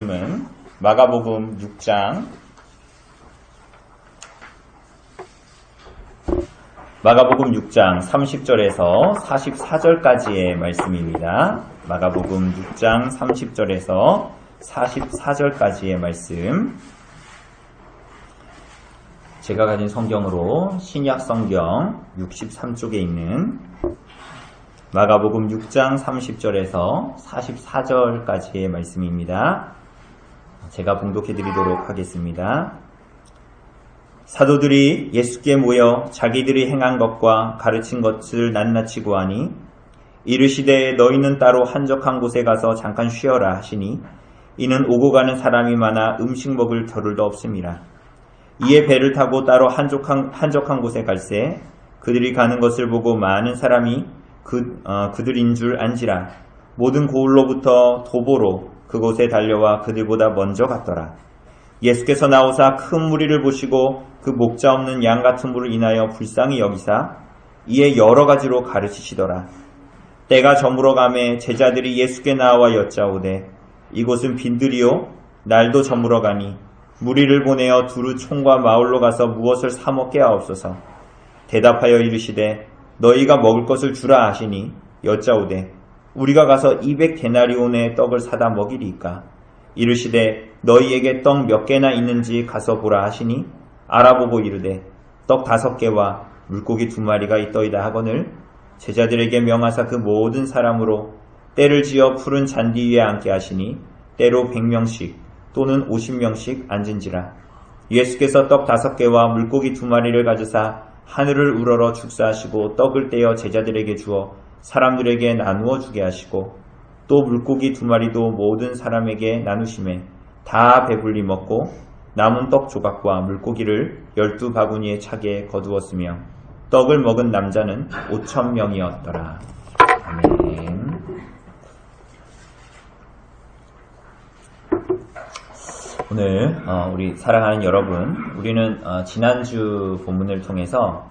은 마가복음 6장 30절에서 44절까지의 말씀입니다. 마가복음 6장 30절에서 44절까지의 말씀. 제가 가진 성경으로 신약 성경 63쪽에 있는 마가복음 6장 30절에서 44절까지의 말씀입니다. 제가 봉독해 드리도록 하겠습니다. 사도들이 예수께 모여 자기들이 행한 것과 가르친 것을 낱낱이 하니 이르시되 너희는 따로 한적한 곳에 가서 잠깐 쉬어라 하시니 이는 오고 가는 사람이 많아 음식 먹을 겨를도 없음이라. 이에 배를 타고 따로 한적한 곳에 갈새 그들이 가는 것을 보고 많은 사람이 그들인 줄 안지라. 모든 고을로부터 도보로 그곳에 달려와 그들보다 먼저 갔더라. 예수께서 나오사 큰 무리를 보시고 그 목자 없는 양 같은 물을 인하여 불쌍히 여기사 이에 여러 가지로 가르치시더라. 때가 저물어 가매 제자들이 예수께 나와 여짜오되 이곳은 빈들이요 날도 저물어 가니 무리를 보내어 두루 촌과 마을로 가서 무엇을 사 먹게 하옵소서. 대답하여 이르시되 너희가 먹을 것을 주라 하시니 여짜오되 우리가 가서 200데나리온의 떡을 사다 먹이리이까. 이르시되 너희에게 떡 몇 개나 있는지 가서 보라 하시니 알아보고 이르되 떡 5개와 물고기 2마리가 있더이다 하거늘 제자들에게 명하사 그 모든 사람으로 때를 지어 푸른 잔디 위에 앉게 하시니 때로 100명씩 또는 50명씩 앉은지라. 예수께서 떡 5개와 물고기 2마리를 가지사 하늘을 우러러 축사하시고 떡을 떼어 제자들에게 주어 사람들에게 나누어 주게 하시고 또 물고기 2마리도 모든 사람에게 나누심에 다 배불리 먹고 남은 떡 조각과 물고기를 12바구니에 차게 거두었으며 떡을 먹은 남자는 5,000명이었더라. 아멘. 오늘 우리 사랑하는 여러분, 우리는 지난주 본문을 통해서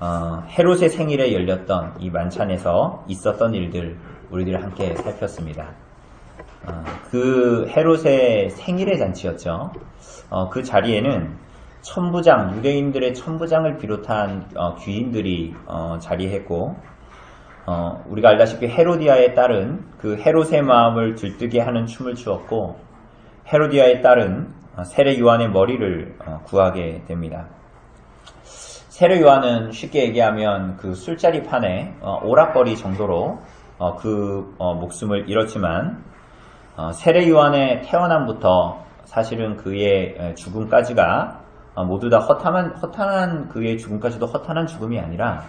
헤롯의 생일에 열렸던 이 만찬에서 있었던 일들 우리들이 함께 살폈습니다. 그 헤롯의 생일의 잔치였죠. 그 자리에는 천부장, 유대인들의 천부장을 비롯한 귀인들이 자리했고 우리가 알다시피 헤로디아의 딸은 그 헤롯의 마음을 들뜨게 하는 춤을 추었고 헤로디아의 딸은 세례 요한의 머리를 구하게 됩니다. 세례 요한은 쉽게 얘기하면 그 술자리 판에 오락거리 정도로 그 목숨을 잃었지만 세례 요한의 태어남부터 사실은 그의 죽음까지가 모두 다 허탄한 그의 죽음까지도 허탄한 죽음이 아니라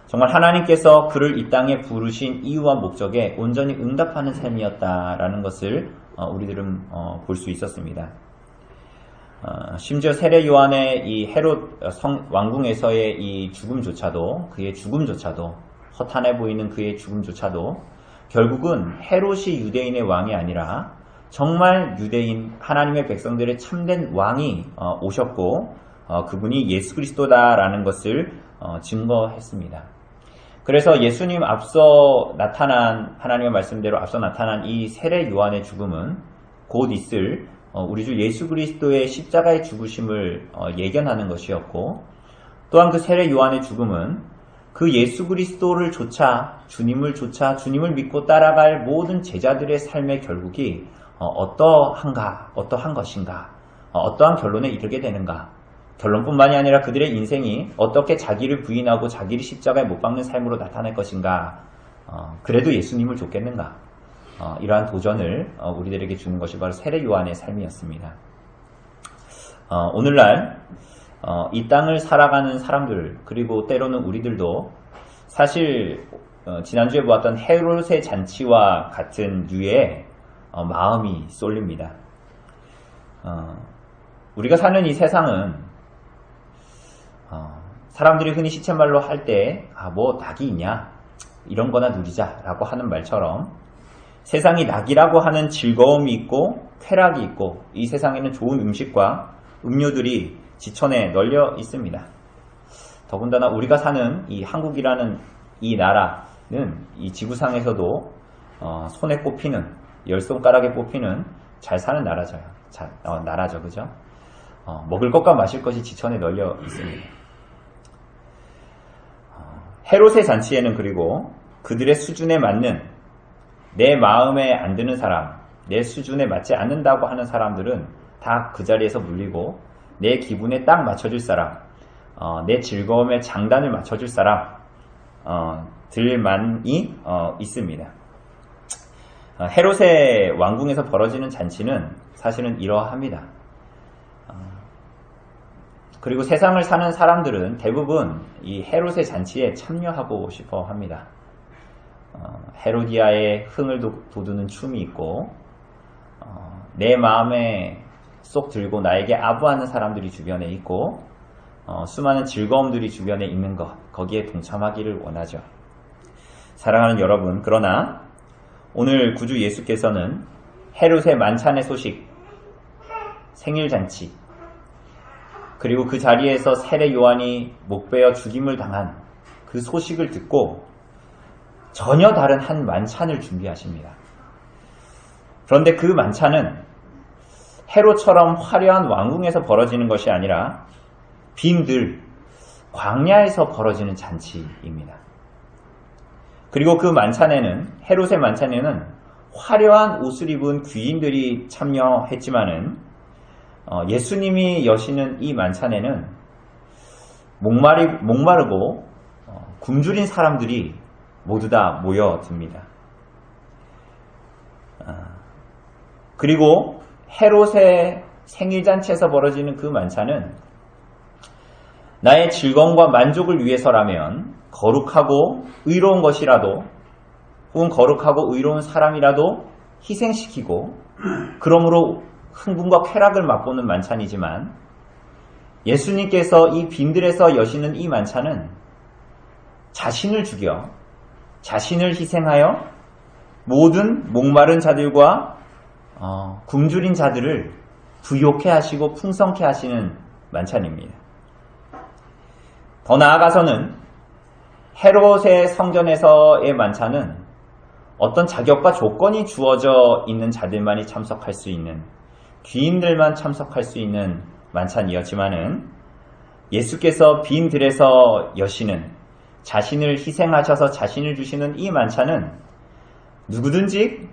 정말 하나님께서 그를 이 땅에 부르신 이유와 목적에 온전히 응답하는 삶이었다라는 것을 우리들은 볼 수 있었습니다. 심지어 세례 요한의 이 헤롯 왕궁에서의 이 죽음조차도 그의 죽음조차도 허탄해 보이는 그의 죽음조차도 결국은 헤롯이 유대인의 왕이 아니라 정말 유대인 하나님의 백성들의 참된 왕이 오셨고 그분이 예수 그리스도다라는 것을 증거했습니다. 그래서 예수님 앞서 나타난 하나님의 말씀대로 앞서 나타난 이 세례 요한의 죽음은 곧 있을 우리 주 예수 그리스도의 십자가의 죽으심을 예견하는 것이었고 또한 그 세례 요한의 죽음은 그 예수 그리스도를 좇아 주님을 믿고 따라갈 모든 제자들의 삶의 결국이 어떠한 것인가, 어떠한 결론에 이르게 되는가, 결론뿐만이 아니라 그들의 인생이 어떻게 자기를 부인하고 자기를 십자가에 못 박는 삶으로 나타날 것인가, 그래도 예수님을 좇겠는가, 이러한 도전을 우리들에게 주는 것이 바로 세례 요한의 삶이었습니다. 오늘날 이 땅을 살아가는 사람들 그리고 때로는 우리들도 사실 지난주에 보았던 헤롯의 잔치와 같은 류의 마음이 쏠립니다. 우리가 사는 이 세상은 사람들이 흔히 시쳇말로 할 때 뭐 낙이 있냐 이런 거나 누리자 라고 하는 말처럼 세상이 낙이라고 하는 즐거움이 있고 쾌락이 있고 이 세상에는 좋은 음식과 음료들이 지천에 널려 있습니다. 더군다나 우리가 사는 이 한국이라는 이 나라는 이 지구상에서도 손에 꼽히는 10손가락에 뽑히는 잘 사는 나라죠. 나라죠, 그죠? 먹을 것과 마실 것이 지천에 널려 있습니다. 헤롯의 잔치에는 그리고 그들의 수준에 맞는, 내 마음에 안 드는 사람, 내 수준에 맞지 않는다고 하는 사람들은 다 그 자리에서 물리고, 내 기분에 딱 맞춰줄 사람, 내 즐거움에 장단을 맞춰줄 사람 들만이 있습니다. 헤롯의 왕궁에서 벌어지는 잔치는 사실은 이러합니다. 그리고 세상을 사는 사람들은 대부분 이 헤롯의 잔치에 참여하고 싶어 합니다. 헤로디아의 흥을 돋우는 춤이 있고, 내 마음에 쏙 들고 나에게 아부하는 사람들이 주변에 있고, 수많은 즐거움들이 주변에 있는 것, 거기에 동참하기를 원하죠. 사랑하는 여러분, 그러나 오늘 구주 예수께서는 헤롯의 만찬의 소식, 생일잔치, 그리고 그 자리에서 세례 요한이 목베어 죽임을 당한 그 소식을 듣고 전혀 다른 한 만찬을 준비하십니다. 그런데 그 만찬은 헤롯처럼 화려한 왕궁에서 벌어지는 것이 아니라 빈들, 광야에서 벌어지는 잔치입니다. 그리고 그 만찬에는, 헤롯의 만찬에는 화려한 옷을 입은 귀인들이 참여했지만은 예수님이 여시는 이 만찬에는 목마르고 굶주린 사람들이 모두 다 모여듭니다. 그리고 헤롯의 생일잔치에서 벌어지는 그 만찬은 나의 즐거움과 만족을 위해서라면 거룩하고 의로운 것이라도, 혹은 거룩하고 의로운 사람이라도 희생시키고, 그러므로 흥분과 쾌락을 맛보는 만찬이지만, 예수님께서 이 빈들에서 여시는 이 만찬은 자신을 죽여, 자신을 희생하여 모든 목마른 자들과 굶주린 자들을 부욕해 하시고 풍성케 하시는 만찬입니다. 더 나아가서는 헤롯의 성전에서의 만찬은 어떤 자격과 조건이 주어져 있는 자들만이 참석할 수 있는, 귀인들만 참석할 수 있는 만찬이었지만은, 예수께서 빈들에서 여시는, 자신을 희생하셔서 자신을 주시는 이 만찬은 누구든지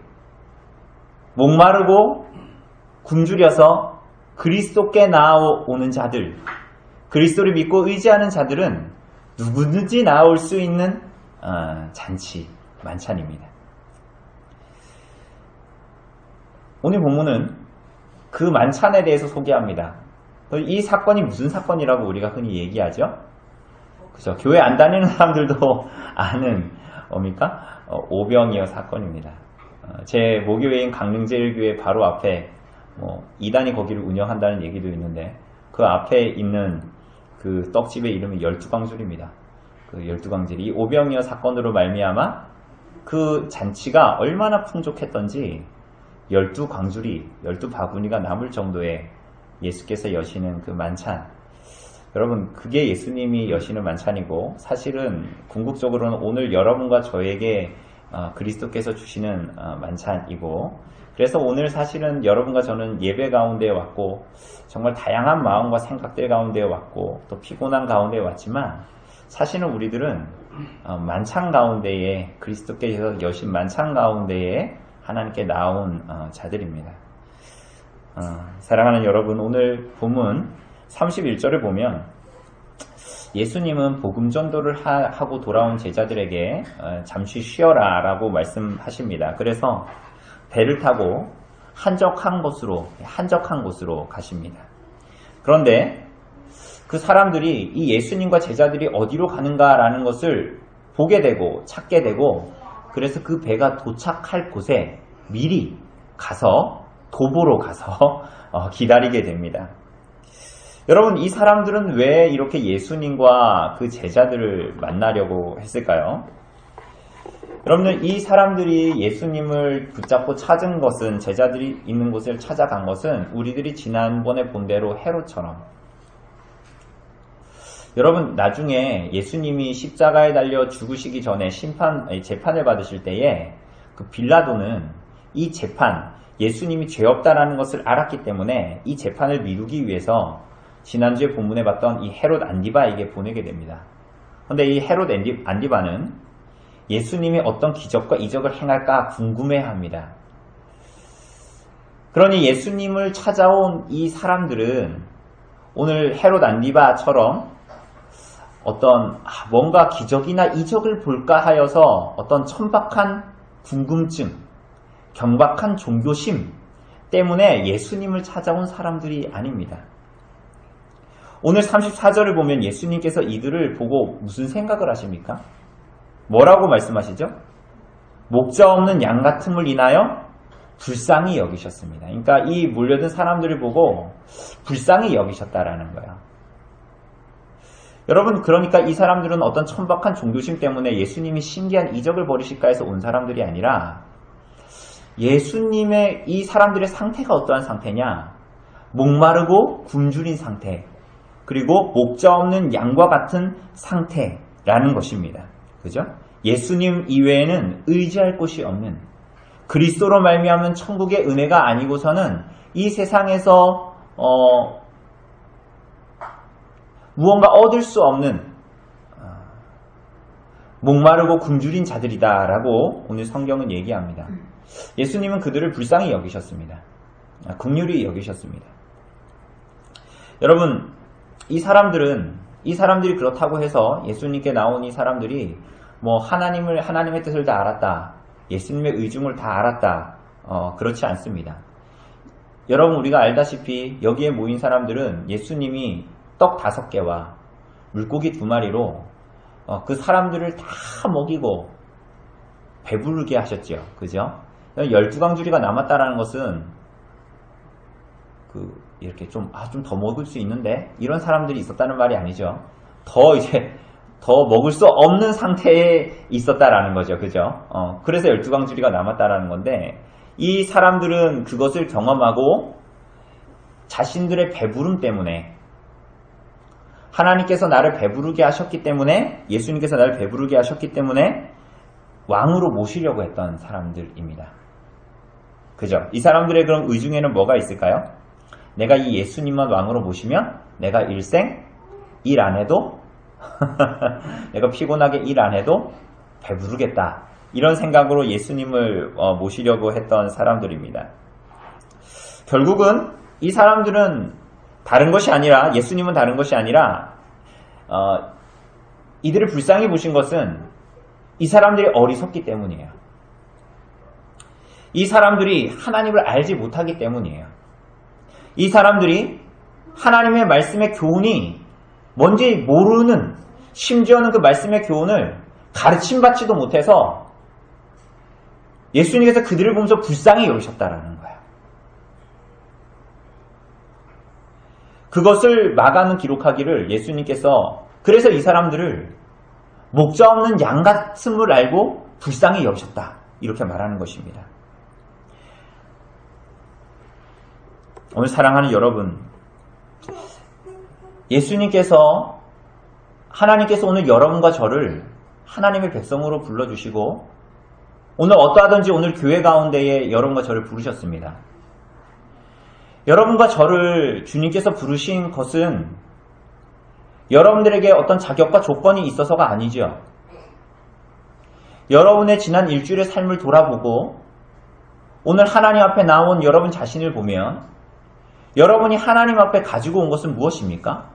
목마르고 굶주려서 그리스도께 나아오는 자들, 그리스도를 믿고 의지하는 자들은 누구든지 나올 수 있는 잔치, 만찬입니다. 오늘 본문은 그 만찬에 대해서 소개합니다. 이 사건이 무슨 사건이라고 우리가 흔히 얘기하죠? 그죠? 교회 안 다니는 사람들도 아는 뭡니까? 오병이어 사건입니다. 제 모교회인 강릉제일교회 바로 앞에 이단이 거기를 운영한다는 얘기도 있는데, 그 앞에 있는 그 떡집의 이름이 12광줄입니다. 그 12광줄이 이 오병이어 사건으로 말미암아 그 잔치가 얼마나 풍족했던지 12광줄이, 12바구니가 남을 정도의 예수께서 여시는 그 만찬, 여러분, 그게 예수님이 여시는 만찬이고, 사실은 궁극적으로는 오늘 여러분과 저에게 그리스도께서 주시는 만찬이고, 그래서 오늘 사실은 여러분과 저는 예배 가운데 왔고, 정말 다양한 마음과 생각들 가운데 왔고, 또 피곤한 가운데 왔지만, 사실은 우리들은 만찬 가운데에, 그리스도께서 여신 만찬 가운데에 하나님께 나온 자들입니다. 사랑하는 여러분, 오늘 본문 31절을 보면 예수님은 복음 전도를 하고 돌아온 제자들에게 잠시 쉬어라 라고 말씀하십니다. 그래서 배를 타고 한적한 곳으로 가십니다. 그런데 그 사람들이 이 예수님과 제자들이 어디로 가는가라는 것을 보게 되고 찾게 되고, 그래서 그 배가 도착할 곳에 미리 가서 도보로 가서 기다리게 됩니다. 여러분, 이 사람들은 왜 이렇게 예수님과 그 제자들을 만나려고 했을까요? 여러분들, 이 사람들이 예수님을 붙잡고 찾은 것은, 제자들이 있는 곳을 찾아간 것은 우리들이 지난번에 본 대로 헤롯처럼, 여러분, 나중에 예수님이 십자가에 달려 죽으시기 전에 재판을 받으실 때에 그 빌라도는 이 재판, 예수님이 죄 없다라는 것을 알았기 때문에 이 재판을 미루기 위해서 지난주에 본문에 봤던 이 헤롯 안디바에게 보내게 됩니다. 그런데 이 헤롯 안디바는 예수님이 어떤 기적과 이적을 행할까 궁금해합니다. 그러니 예수님을 찾아온 이 사람들은 오늘 헤롯 안디바처럼 어떤 뭔가 기적이나 이적을 볼까 하여서 어떤 천박한 궁금증, 경박한 종교심 때문에 예수님을 찾아온 사람들이 아닙니다. 오늘 34절을 보면 예수님께서 이들을 보고 무슨 생각을 하십니까? 뭐라고 말씀하시죠? 목자 없는 양 같음을 인하여 불쌍히 여기셨습니다. 그러니까 이 몰려든 사람들을 보고 불쌍히 여기셨다라는 거예요. 여러분, 그러니까 이 사람들은 어떤 천박한 종교심 때문에 예수님이 신기한 이적을 벌이실까 해서 온 사람들이 아니라 예수님의 이 사람들의 상태가 어떠한 상태냐? 목마르고 굶주린 상태, 그리고 목자 없는 양과 같은 상태라는 것입니다. 그죠? 예수님 이외에는 의지할 곳이 없는, 그리스도로 말미암은 천국의 은혜가 아니고서는 이 세상에서 무언가 얻을 수 없는 목마르고 굶주린 자들이다라고 오늘 성경은 얘기합니다. 예수님은 그들을 불쌍히 여기셨습니다. 긍휼히 여기셨습니다. 여러분, 이 사람들이 그렇다고 해서 예수님께 나온 이 사람들이 뭐 하나님의 뜻을 다 알았다, 예수님의 의중을 다 알았다, 그렇지 않습니다. 여러분, 우리가 알다시피 여기에 모인 사람들은 예수님이 떡 5개와 물고기 2마리로 그 사람들을 다 먹이고 배부르게 하셨죠. 그죠? 12강주리가 남았다라는 것은 이렇게 좀 더 먹을 수 있는데 이런 사람들이 있었다는 말이 아니죠. 더 먹을 수 없는 상태에 있었다라는 거죠. 그죠? 그래서 12강주리가 남았다라는 건데, 이 사람들은 그것을 경험하고 자신들의 배부름 때문에, 하나님께서 나를 배부르게 하셨기 때문에, 예수님께서 나를 배부르게 하셨기 때문에 왕으로 모시려고 했던 사람들입니다. 그죠? 이 사람들의 그럼 의중에는 뭐가 있을까요? 내가 이 예수님만 왕으로 모시면 내가 일생 일 안 해도 내가 피곤하게 일 안 해도 배부르겠다, 이런 생각으로 예수님을 모시려고 했던 사람들입니다. 결국은 이 사람들은 다른 것이 아니라, 예수님은 다른 것이 아니라 이들을 불쌍히 보신 것은 이 사람들이 어리석기 때문이에요. 이 사람들이 하나님을 알지 못하기 때문이에요. 이 사람들이 하나님의 말씀의 교훈이 뭔지 모르는, 심지어는 그 말씀의 교훈을 가르침받지도 못해서 예수님께서 그들을 보면서 불쌍히 여기셨다라는 거예요. 그것을 마가는 기록하기를 예수님께서 그래서 이 사람들을 목자 없는 양 같음을 알고 불쌍히 여기셨다, 이렇게 말하는 것입니다. 오늘 사랑하는 여러분, 하나님께서 오늘 여러분과 저를 하나님의 백성으로 불러주시고, 오늘 어떠하든지 오늘 교회 가운데에 여러분과 저를 부르셨습니다. 여러분과 저를 주님께서 부르신 것은 여러분들에게 어떤 자격과 조건이 있어서가 아니죠. 여러분의 지난 일주일의 삶을 돌아보고 오늘 하나님 앞에 나온 여러분 자신을 보면 여러분이 하나님 앞에 가지고 온 것은 무엇입니까?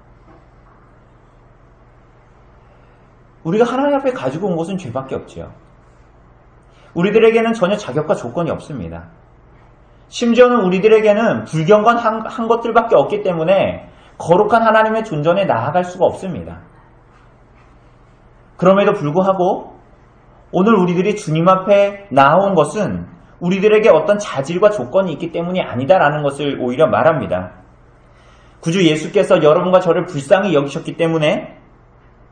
우리가 하나님 앞에 가지고 온 것은 죄밖에 없죠. 우리들에게는 전혀 자격과 조건이 없습니다. 심지어는 우리들에게는 불경건한 것들밖에 없기 때문에 거룩한 하나님의 존전에 나아갈 수가 없습니다. 그럼에도 불구하고 오늘 우리들이 주님 앞에 나온 것은 우리들에게 어떤 자질과 조건이 있기 때문이 아니다라는 것을 오히려 말합니다. 구주 예수께서 여러분과 저를 불쌍히 여기셨기 때문에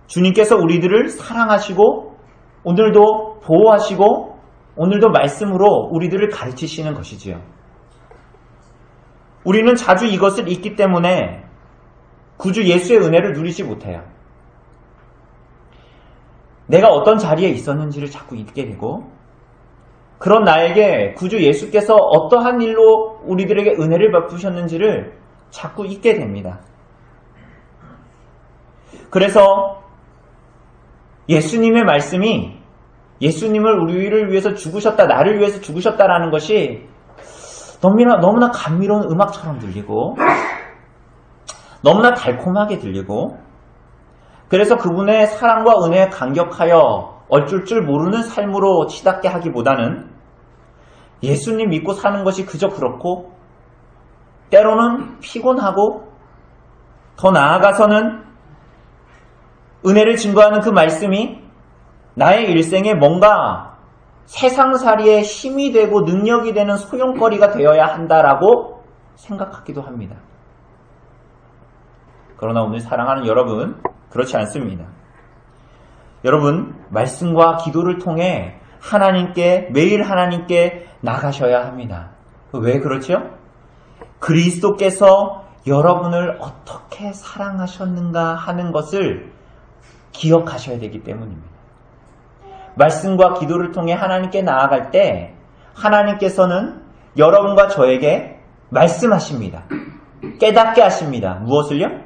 주님께서 우리들을 사랑하시고 오늘도 보호하시고 오늘도 말씀으로 우리들을 가르치시는 것이지요. 우리는 자주 이것을 잊기 때문에 구주 예수의 은혜를 누리지 못해요. 내가 어떤 자리에 있었는지를 자꾸 잊게 되고 그런 나에게 구주 예수께서 어떠한 일로 우리들에게 은혜를 베푸셨는지를 자꾸 잊게 됩니다. 그래서 예수님의 말씀이 예수님을 우리를 위해서 죽으셨다, 나를 위해서 죽으셨다라는 것이 너무나 감미로운 음악처럼 들리고 너무나 달콤하게 들리고 그래서 그분의 사랑과 은혜에 감격하여 어쩔 줄 모르는 삶으로 치닫게 하기보다는 예수님 믿고 사는 것이 그저 그렇고 때로는 피곤하고 더 나아가서는 은혜를 증거하는 그 말씀이 나의 일생에 뭔가 세상살이에 힘이 되고 능력이 되는 소용거리가 되어야 한다라고 생각하기도 합니다. 그러나 오늘 사랑하는 여러분, 그렇지 않습니다. 여러분, 말씀과 기도를 통해 매일 하나님께 나가셔야 합니다. 왜 그렇죠? 그리스도께서 여러분을 어떻게 사랑하셨는가 하는 것을 기억하셔야 되기 때문입니다. 말씀과 기도를 통해 하나님께 나아갈 때 하나님께서는 여러분과 저에게 말씀하십니다. 깨닫게 하십니다. 무엇을요?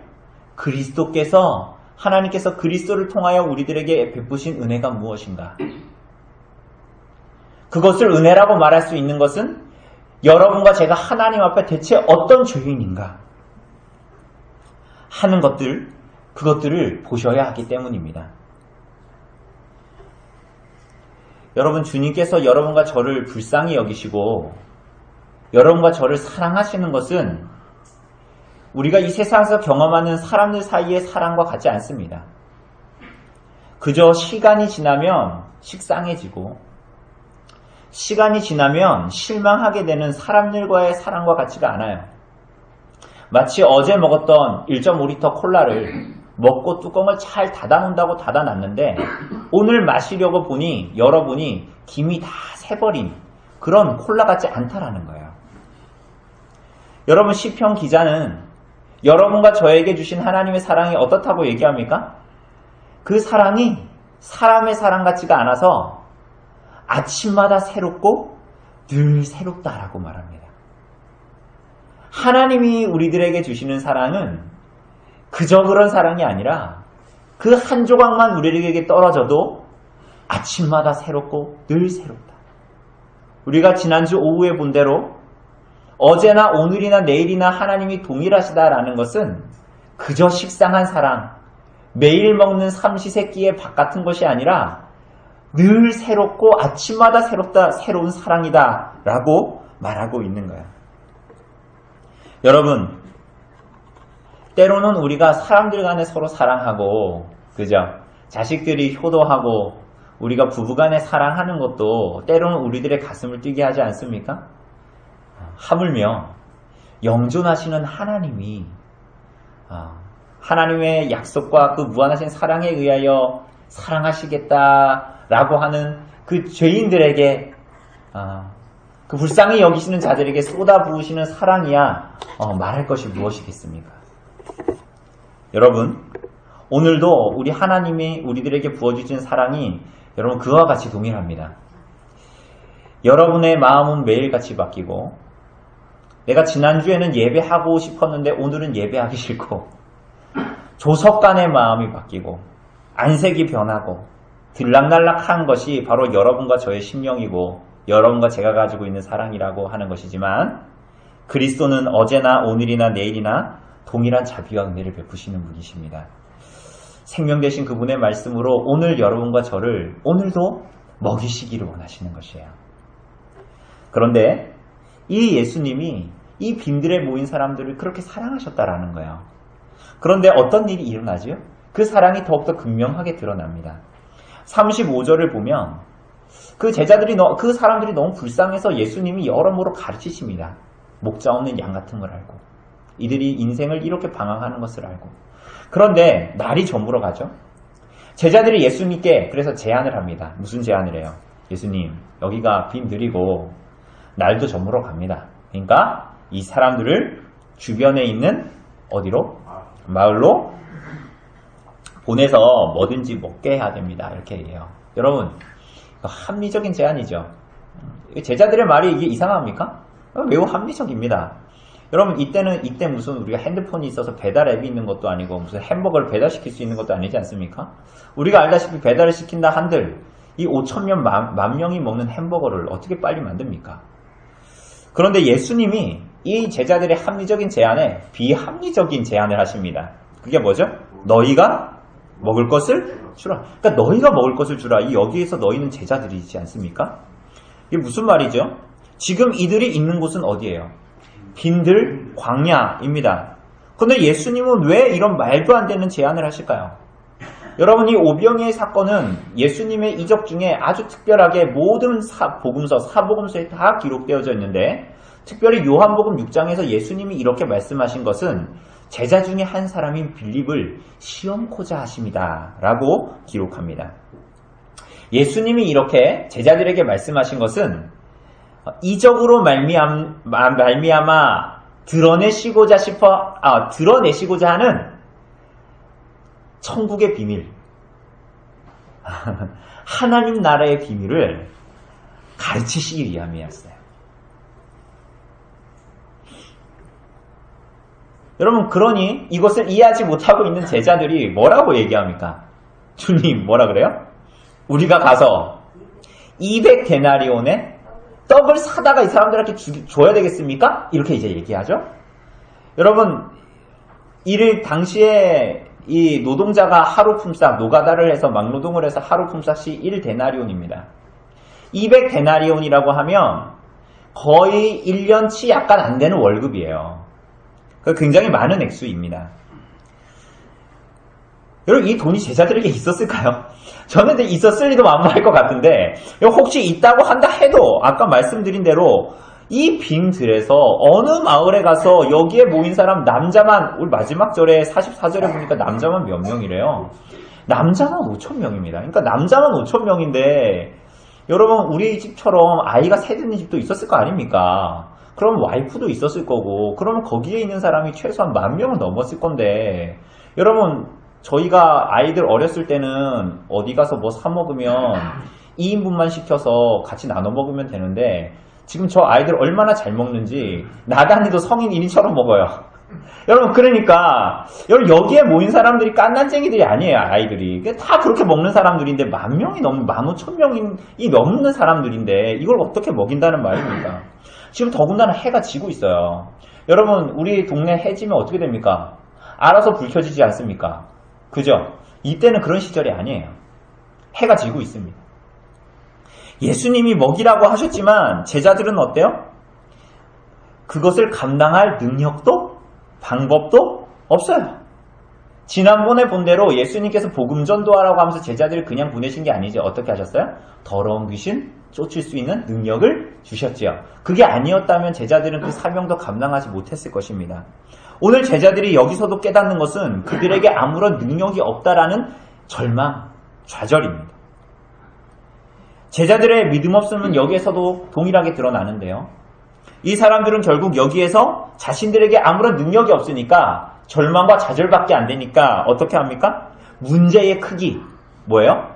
하나님께서 그리스도를 통하여 우리들에게 베푸신 은혜가 무엇인가? 그것을 은혜라고 말할 수 있는 것은 여러분과 제가 하나님 앞에 대체 어떤 죄인인가 하는 그것들을 보셔야 하기 때문입니다. 여러분, 주님께서 여러분과 저를 불쌍히 여기시고 여러분과 저를 사랑하시는 것은 우리가 이 세상에서 경험하는 사람들 사이의 사랑과 같지 않습니다. 그저 시간이 지나면 식상해지고 시간이 지나면 실망하게 되는 사람들과의 사랑과 같지가 않아요. 마치 어제 먹었던 1.5리터 콜라를 먹고 뚜껑을 잘 닫아놓는다고 닫아놨는데 오늘 마시려고 보니 여러분이 김이 다 새버린 그런 콜라 같지 않다라는 거예요. 여러분, 시편 기자는 여러분과 저에게 주신 하나님의 사랑이 어떻다고 얘기합니까? 그 사랑이 사람의 사랑 같지가 않아서 아침마다 새롭고 늘 새롭다라고 말합니다. 하나님이 우리들에게 주시는 사랑은 그저 그런 사랑이 아니라 그 한 조각만 우리에게 떨어져도 아침마다 새롭고 늘 새롭다. 우리가 지난주 오후에 본 대로 어제나 오늘이나 내일이나 하나님이 동일하시다라는 것은 그저 식상한 사랑, 매일 먹는 삼시세끼의 밥 같은 것이 아니라 늘 새롭고 아침마다 새로운 사랑이다 라고 말하고 있는 거야. 여러분, 때로는 우리가 사람들 간에 서로 사랑하고 그죠? 자식들이 효도하고 우리가 부부간에 사랑하는 것도 때로는 우리들의 가슴을 뛰게 하지 않습니까? 하물며 영존하시는 하나님이 하나님의 약속과 그 무한하신 사랑에 의하여 사랑하시겠다라고 하는 그 죄인들에게 그 불쌍히 여기시는 자들에게 쏟아부으시는 사랑이야 말할 것이 무엇이겠습니까? 여러분, 오늘도 우리 하나님이 우리들에게 부어주신 사랑이 여러분 그와 같이 동일합니다. 여러분의 마음은 매일같이 바뀌고 내가 지난주에는 예배하고 싶었는데 오늘은 예배하기 싫고 조석 간의 마음이 바뀌고 안색이 변하고 들락날락한 것이 바로 여러분과 저의 심령이고 여러분과 제가 가지고 있는 사랑이라고 하는 것이지만 그리스도는 어제나 오늘이나 내일이나 동일한 자비와 은혜를 베푸시는 분이십니다. 생명 되신 그분의 말씀으로 오늘 여러분과 저를 오늘도 먹이시기를 원하시는 것이에요. 그런데 이 예수님이 이 빈들에 모인 사람들을 그렇게 사랑하셨다라는 거예요. 그런데 어떤 일이 일어나죠? 그 사랑이 더욱더 극명하게 드러납니다. 35절을 보면 그 사람들이 너무 불쌍해서 예수님이 여러모로 가르치십니다. 목자 없는 양 같은 걸 알고 이들이 인생을 이렇게 방황하는 것을 알고 그런데 날이 저물어 가죠. 제자들이 예수님께 그래서 제안을 합니다. 무슨 제안을 해요? 예수님, 여기가 빈들이고 날도 저물어 갑니다. 그러니까 이 사람들을 주변에 있는 어디로? 마을로 보내서 뭐든지 먹게 해야 됩니다. 이렇게 얘기해요. 여러분, 합리적인 제안이죠. 제자들의 말이 이게 이상합니까? 매우 합리적입니다. 여러분, 이때 무슨 우리가 핸드폰이 있어서 배달 앱이 있는 것도 아니고 무슨 햄버거를 배달시킬 수 있는 것도 아니지 않습니까? 우리가 알다시피 배달을 시킨다 한들 이 5천명 만 명이 먹는 햄버거를 어떻게 빨리 만듭니까? 그런데 예수님이 이 제자들의 합리적인 제안에 비합리적인 제안을 하십니다. 그게 뭐죠? 너희가 먹을 것을 주라. 그러니까 너희가 먹을 것을 주라. 여기에서 너희는 제자들이지 않습니까? 이게 무슨 말이죠? 지금 이들이 있는 곳은 어디예요? 빈들 광야입니다. 그런데 예수님은 왜 이런 말도 안 되는 제안을 하실까요? 여러분, 이 오병이의 사건은 예수님의 이적 중에 아주 특별하게 모든 사복음서에 다 기록되어져 있는데, 특별히 요한복음 6장에서 예수님이 이렇게 말씀하신 것은 제자 중에 한 사람인 빌립을 시험코자 하십니다 라고 기록합니다. 예수님이 이렇게 제자들에게 말씀하신 것은 이적으로 말미암아 드러내시고자 하는 천국의 비밀, 하나님 나라의 비밀을 가르치시기 위함이었어요. 여러분, 그러니 이것을 이해하지 못하고 있는 제자들이 뭐라고 얘기합니까? 주님, 뭐라 그래요? 우리가 가서 200데나리온에 떡을 사다가 이 사람들한테 줘야 되겠습니까? 이렇게 이제 얘기하죠. 여러분, 당시에 이 노동자가 하루 품삯, 노가다를 해서 막노동을 해서 하루 품삯이 1데나리온입니다. 200데나리온이라고 하면 거의 1년치 약간 안 되는 월급이에요. 굉장히 많은 액수입니다. 여러분, 이 돈이 제자들에게 있었을까요? 저는 있었을 리도 만무할 것 같은데, 혹시 있다고 한다 해도 아까 말씀드린 대로 이 빈들에서 어느 마을에 가서 여기에 모인 사람 남자만, 우리 마지막 절에 44절에 보니까 남자만 몇 명이래요. 남자만 5,000명입니다. 그러니까 남자만 5,000명인데 여러분, 우리 집처럼 아이가 셋 있는 집도 있었을 거 아닙니까? 그럼 와이프도 있었을 거고, 그러면 거기에 있는 사람이 최소한 10,000명은 넘었을 건데, 여러분, 저희가 아이들 어렸을 때는 어디 가서 뭐 사 먹으면 2인분만 시켜서 같이 나눠 먹으면 되는데, 지금 저 아이들 얼마나 잘 먹는지 나단이도 성인 1인처럼 먹어요. 여러분, 그러니까 여기에 모인 사람들이 깐난쟁이들이 아니에요. 아이들이 다 그렇게 먹는 사람들인데 10,000명이 넘는 15,000명이 넘는 사람들인데 이걸 어떻게 먹인다는 말입니까? 지금 더군다나 해가 지고 있어요. 여러분, 우리 동네 해 지면 어떻게 됩니까? 알아서 불 켜지지 않습니까? 그죠? 이때는 그런 시절이 아니에요. 해가 지고 있습니다. 예수님이 먹이라고 하셨지만 제자들은 어때요? 그것을 감당할 능력도 방법도 없어요. 지난번에 본 대로 예수님께서 복음 전도하라고 하면서 제자들을 그냥 보내신 게 아니죠. 어떻게 하셨어요? 더러운 귀신 쫓을 수 있는 능력을 주셨지요. 그게 아니었다면 제자들은 그 사명도 감당하지 못했을 것입니다. 오늘 제자들이 여기서도 깨닫는 것은 그들에게 아무런 능력이 없다라는 절망, 좌절입니다. 제자들의 믿음 없음은 여기에서도 동일하게 드러나는데요. 이 사람들은 결국 여기에서 자신들에게 아무런 능력이 없으니까 절망과 좌절밖에 안 되니까 어떻게 합니까? 문제의 크기, 뭐예요?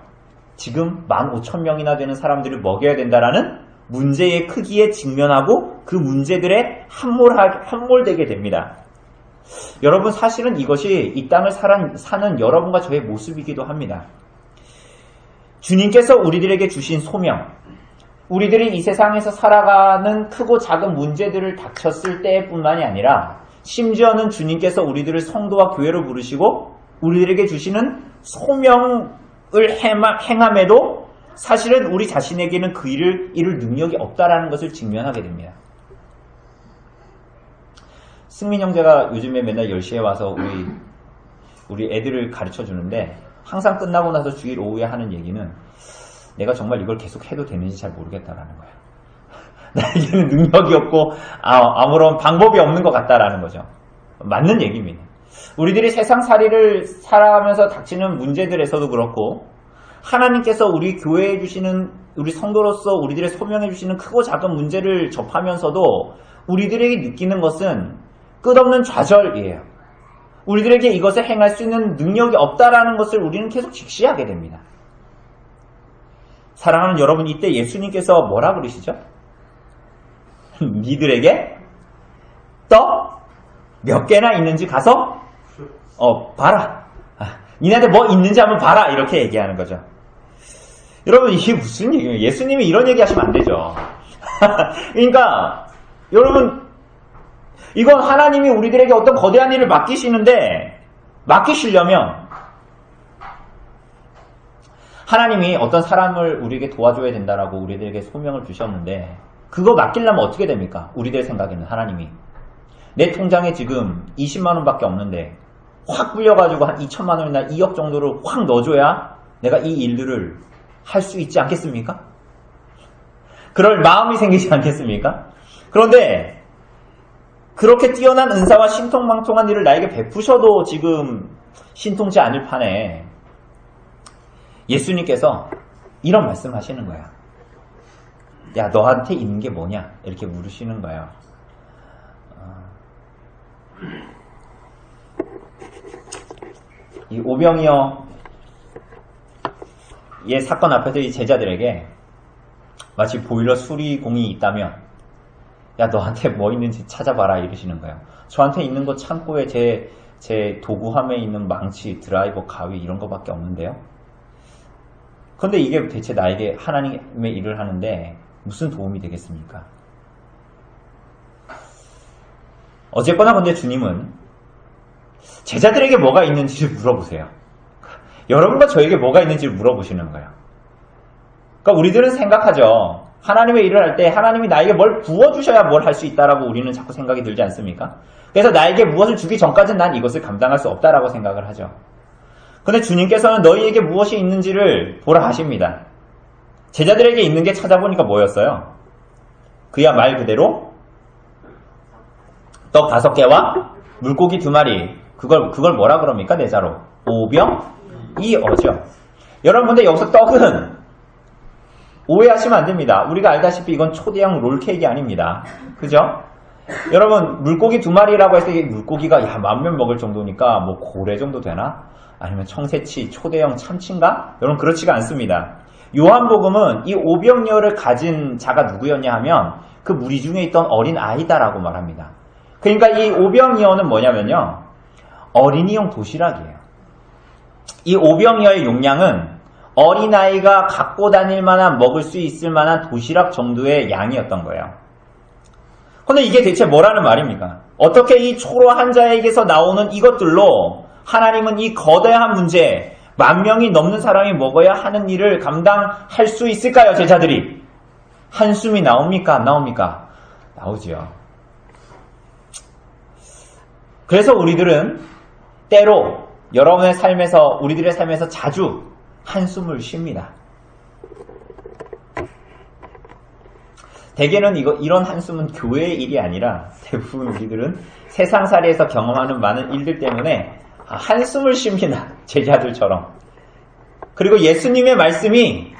지금 15,000명이나 되는 사람들을 먹여야 된다라는 문제의 크기에 직면하고 그 문제들에 함몰되게 됩니다. 여러분, 사실은 이것이 이 땅을 사는 여러분과 저의 모습이기도 합니다. 주님께서 우리들에게 주신 소명, 우리들이 이 세상에서 살아가는 크고 작은 문제들을 닥쳤을 때뿐만이 아니라 심지어는 주님께서 우리들을 성도와 교회로 부르시고 우리들에게 주시는 소명을 행함에도 사실은 우리 자신에게는 그 일을 이룰 능력이 없다라는 것을 직면하게 됩니다. 승민 형제가 요즘에 맨날 10시에 와서 우리 애들을 가르쳐 주는데 항상 끝나고 나서 주일 오후에 하는 얘기는 내가 정말 이걸 계속 해도 되는지 잘 모르겠다라는 거예요. 나에게는 능력이 없고 아무런 방법이 없는 것 같다라는 거죠. 맞는 얘기입니다. 우리들이 세상살이를 살아가면서 닥치는 문제들에서도 그렇고 하나님께서 우리 교회에 주시는 우리 성도로서 우리들의 소명해 주시는 크고 작은 문제를 접하면서도 우리들에게 느끼는 것은 끝없는 좌절이에요. 우리들에게 이것을 행할 수 있는 능력이 없다라는 것을 우리는 계속 직시하게 됩니다. 사랑하는 여러분, 이때 예수님께서 뭐라 그러시죠? 니들에게 떡 몇 개나 있는지 가서 봐라. 니네한테 뭐 있는지 한번 봐라. 이렇게 얘기하는 거죠. 여러분, 이게 무슨 얘기예요? 예수님이 이런 얘기 하시면 안 되죠. 그러니까 여러분, 이건 하나님이 우리들에게 어떤 거대한 일을 맡기시는데, 맡기시려면 하나님이 어떤 사람을 우리에게 도와줘야 된다라고 우리들에게 소명을 주셨는데, 그거 맡기려면 어떻게 됩니까? 우리들 생각에는 하나님이 내 통장에 지금 20만 원밖에 없는데 확 불려가지고 한 2천만 원이나 2억 정도를 확 넣어줘야 내가 이 일들을 할 수 있지 않겠습니까? 그럴 마음이 생기지 않겠습니까? 그런데 그렇게 뛰어난 은사와 신통망통한 일을 나에게 베푸셔도 지금 신통치 않을 판에 예수님께서 이런 말씀 하시는 거야. 야, 너한테 있는 게 뭐냐? 이렇게 물으시는 거예요. 이 오병이어의 사건 앞에서 이 제자들에게 마치 보일러 수리공이 있다면, 야, 너한테 뭐 있는지 찾아봐라 이러시는 거예요. 저한테 있는 거 창고에 제 도구함에 있는 망치, 드라이버, 가위 이런 거밖에 없는데요. 그런데 이게 대체 나에게 하나님의 일을 하는데 무슨 도움이 되겠습니까? 어쨌거나 근데 주님은 제자들에게 뭐가 있는지를 물어보세요. 여러분과 저에게 뭐가 있는지를 물어보시는 거예요. 그러니까 우리들은 생각하죠. 하나님의 일을 할 때 하나님이 나에게 뭘 부어주셔야 뭘 할 수 있다라고 우리는 자꾸 생각이 들지 않습니까? 그래서 나에게 무엇을 주기 전까지는 난 이것을 감당할 수 없다라고 생각을 하죠. 근데 주님께서는 너희에게 무엇이 있는지를 보라 하십니다. 제자들에게 있는 게 찾아보니까 뭐였어요? 그야 말 그대로 떡 5개와 물고기 2마리. 그걸 뭐라 그럽니까? 내자로. 오병이어죠. 여러분들 여기서 떡은 오해하시면 안 됩니다. 우리가 알다시피 이건 초대형 롤케이크 아닙니다. 그죠? 여러분, 물고기 2마리라고 해서 물고기가 10,000명 먹을 정도니까 뭐 고래 정도 되나? 아니면 청새치, 초대형 참치인가? 여러분, 그렇지가 않습니다. 요한복음은 이 오병이어를 가진 자가 누구였냐 하면 그 무리 중에 있던 어린 아이다라고 말합니다. 그러니까 이 오병이어는 뭐냐면요, 어린이용 도시락이에요. 이 오병이어의 용량은 어린아이가 갖고 다닐 만한, 먹을 수 있을 만한 도시락 정도의 양이었던 거예요. 근데 이게 대체 뭐라는 말입니까? 어떻게 이 초로 한 자에게서 나오는 이것들로 하나님은 이 거대한 문제, 10,000명이 넘는 사람이 먹어야 하는 일을 감당할 수 있을까요, 제자들이? 한숨이 나옵니까? 안 나옵니까? 나오지요. 그래서 우리들은 때로 여러분의 삶에서, 우리들의 삶에서 자주 한숨을 쉽니다. 대개는 이런 한숨은 교회의 일이 아니라 대부분 우리들은 세상살이에서 경험하는 많은 일들 때문에 한숨을 쉽니다. 제자들처럼. 그리고 예수님의 말씀이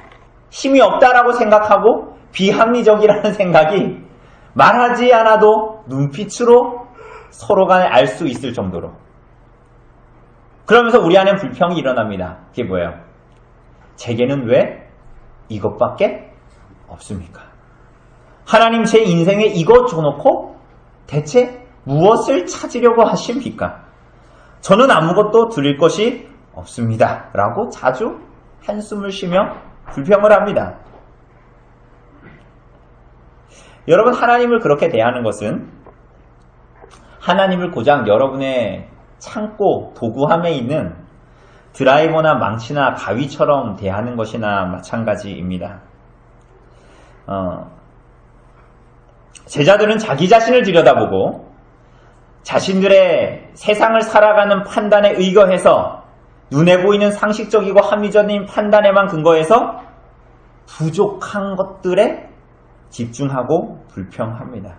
힘이 없다라고 생각하고 비합리적이라는 생각이 말하지 않아도 눈빛으로 서로가 알 수 있을 정도로. 그러면서 우리 안에 불평이 일어납니다. 그게 뭐예요? 제게는 왜 이것밖에 없습니까? 하나님 제 인생에 이것 줘놓고 대체 무엇을 찾으려고 하십니까? 저는 아무것도 드릴 것이 없습니다. 라고 자주 한숨을 쉬며 불평을 합니다. 여러분, 하나님을 그렇게 대하는 것은 하나님을 고작 여러분의 창고, 도구함에 있는 드라이버나 망치나 가위처럼 대하는 것이나 마찬가지입니다. 제자들은 자기 자신을 들여다보고 자신들의 세상을 살아가는 판단에 의거해서 눈에 보이는 상식적이고 합리적인 판단에만 근거해서 부족한 것들에 집중하고 불평합니다.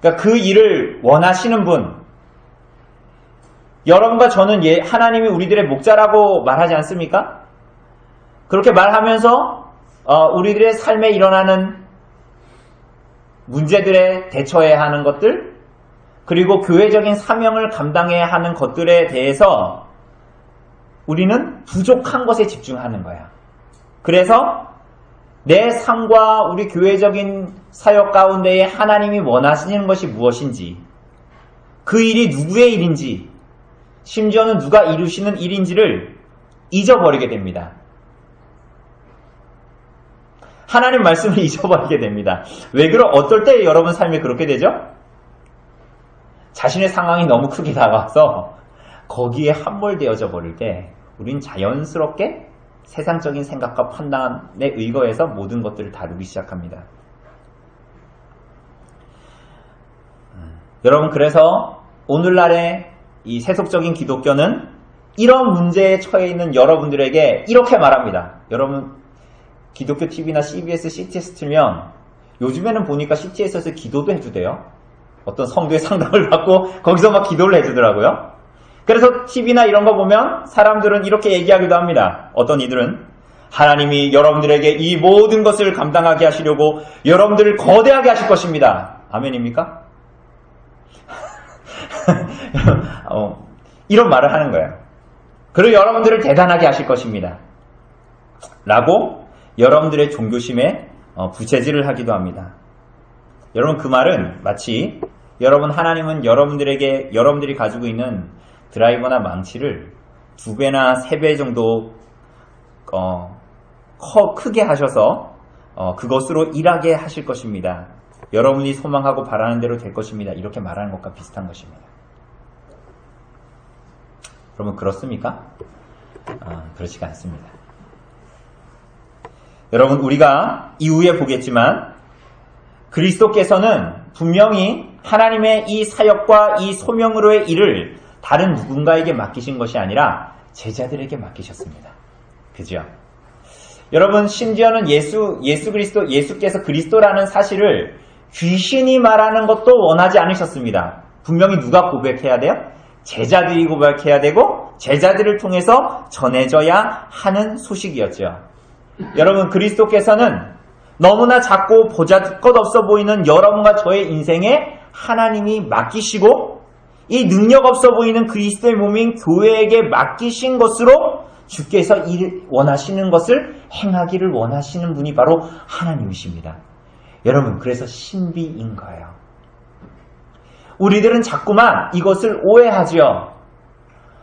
그러니까 그 일을 원하시는 분, 여러분과 저는 하나님이 우리들의 목자라고 말하지 않습니까? 그렇게 말하면서 우리들의 삶에 일어나는 문제들에 대처해야 하는 것들, 그리고 교회적인 사명을 감당해야 하는 것들에 대해서 우리는 부족한 것에 집중하는 거야. 그래서 내 삶과 우리 교회적인 사역 가운데에 하나님이 원하시는 것이 무엇인지, 그 일이 누구의 일인지, 심지어는 누가 이루시는 일인지를 잊어버리게 됩니다. 하나님 말씀을 잊어버리게 됩니다. 왜 어떨 때 여러분 삶에 그렇게 되죠? 자신의 상황이 너무 크게 다가와서 거기에 함몰되어져 버릴 때 우린 자연스럽게 세상적인 생각과 판단에 의거해서 모든 것들을 다루기 시작합니다. 여러분, 그래서 오늘날의 이 세속적인 기독교는 이런 문제에 처해 있는 여러분들에게 이렇게 말합니다. 여러분, 기독교 TV나 CBS, CTS 틀면 요즘에는 보니까 CTS에서 기도도 해주대요. 어떤 성도의 상담을 받고 거기서 막 기도를 해주더라고요. 그래서 TV나 이런 거 보면 사람들은 이렇게 얘기하기도 합니다. 어떤 이들은 하나님이 여러분들에게 이 모든 것을 감당하게 하시려고 여러분들을 거대하게 하실 것입니다. 아멘입니까? 이런 말을 하는 거예요. 그리고 여러분들을 대단하게 하실 것입니다. 라고 여러분들의 종교심에 부채질을 하기도 합니다. 여러분, 그 말은 마치 하나님은 여러분들이 가지고 있는 드라이버나 망치를 2배나 3배 정도 크게 하셔서 그것으로 일하게 하실 것입니다. 여러분이 소망하고 바라는 대로 될 것입니다. 이렇게 말하는 것과 비슷한 것입니다. 여러분, 그렇습니까? 그렇지가 않습니다. 여러분, 우리가 이후에 보겠지만 그리스도께서는 분명히 하나님의 이 사역과 이 소명으로의 일을 다른 누군가에게 맡기신 것이 아니라 제자들에게 맡기셨습니다. 그죠? 여러분, 심지어는 예수께서 그리스도라는 사실을 귀신이 말하는 것도 원하지 않으셨습니다. 분명히 누가 고백해야 돼요? 제자들이 고백해야 되고 제자들을 통해서 전해져야 하는 소식이었죠. 여러분, 그리스도께서는 너무나 작고 보잘것없어 보이는 여러분과 저의 인생에 하나님이 맡기시고 이 능력 없어 보이는 그리스도의 몸인 교회에게 맡기신 것으로 주께서 원하시는 것을 행하기를 원하시는 분이 바로 하나님이십니다. 여러분, 그래서 신비인 거예요. 우리들은 자꾸만 이것을 오해하죠.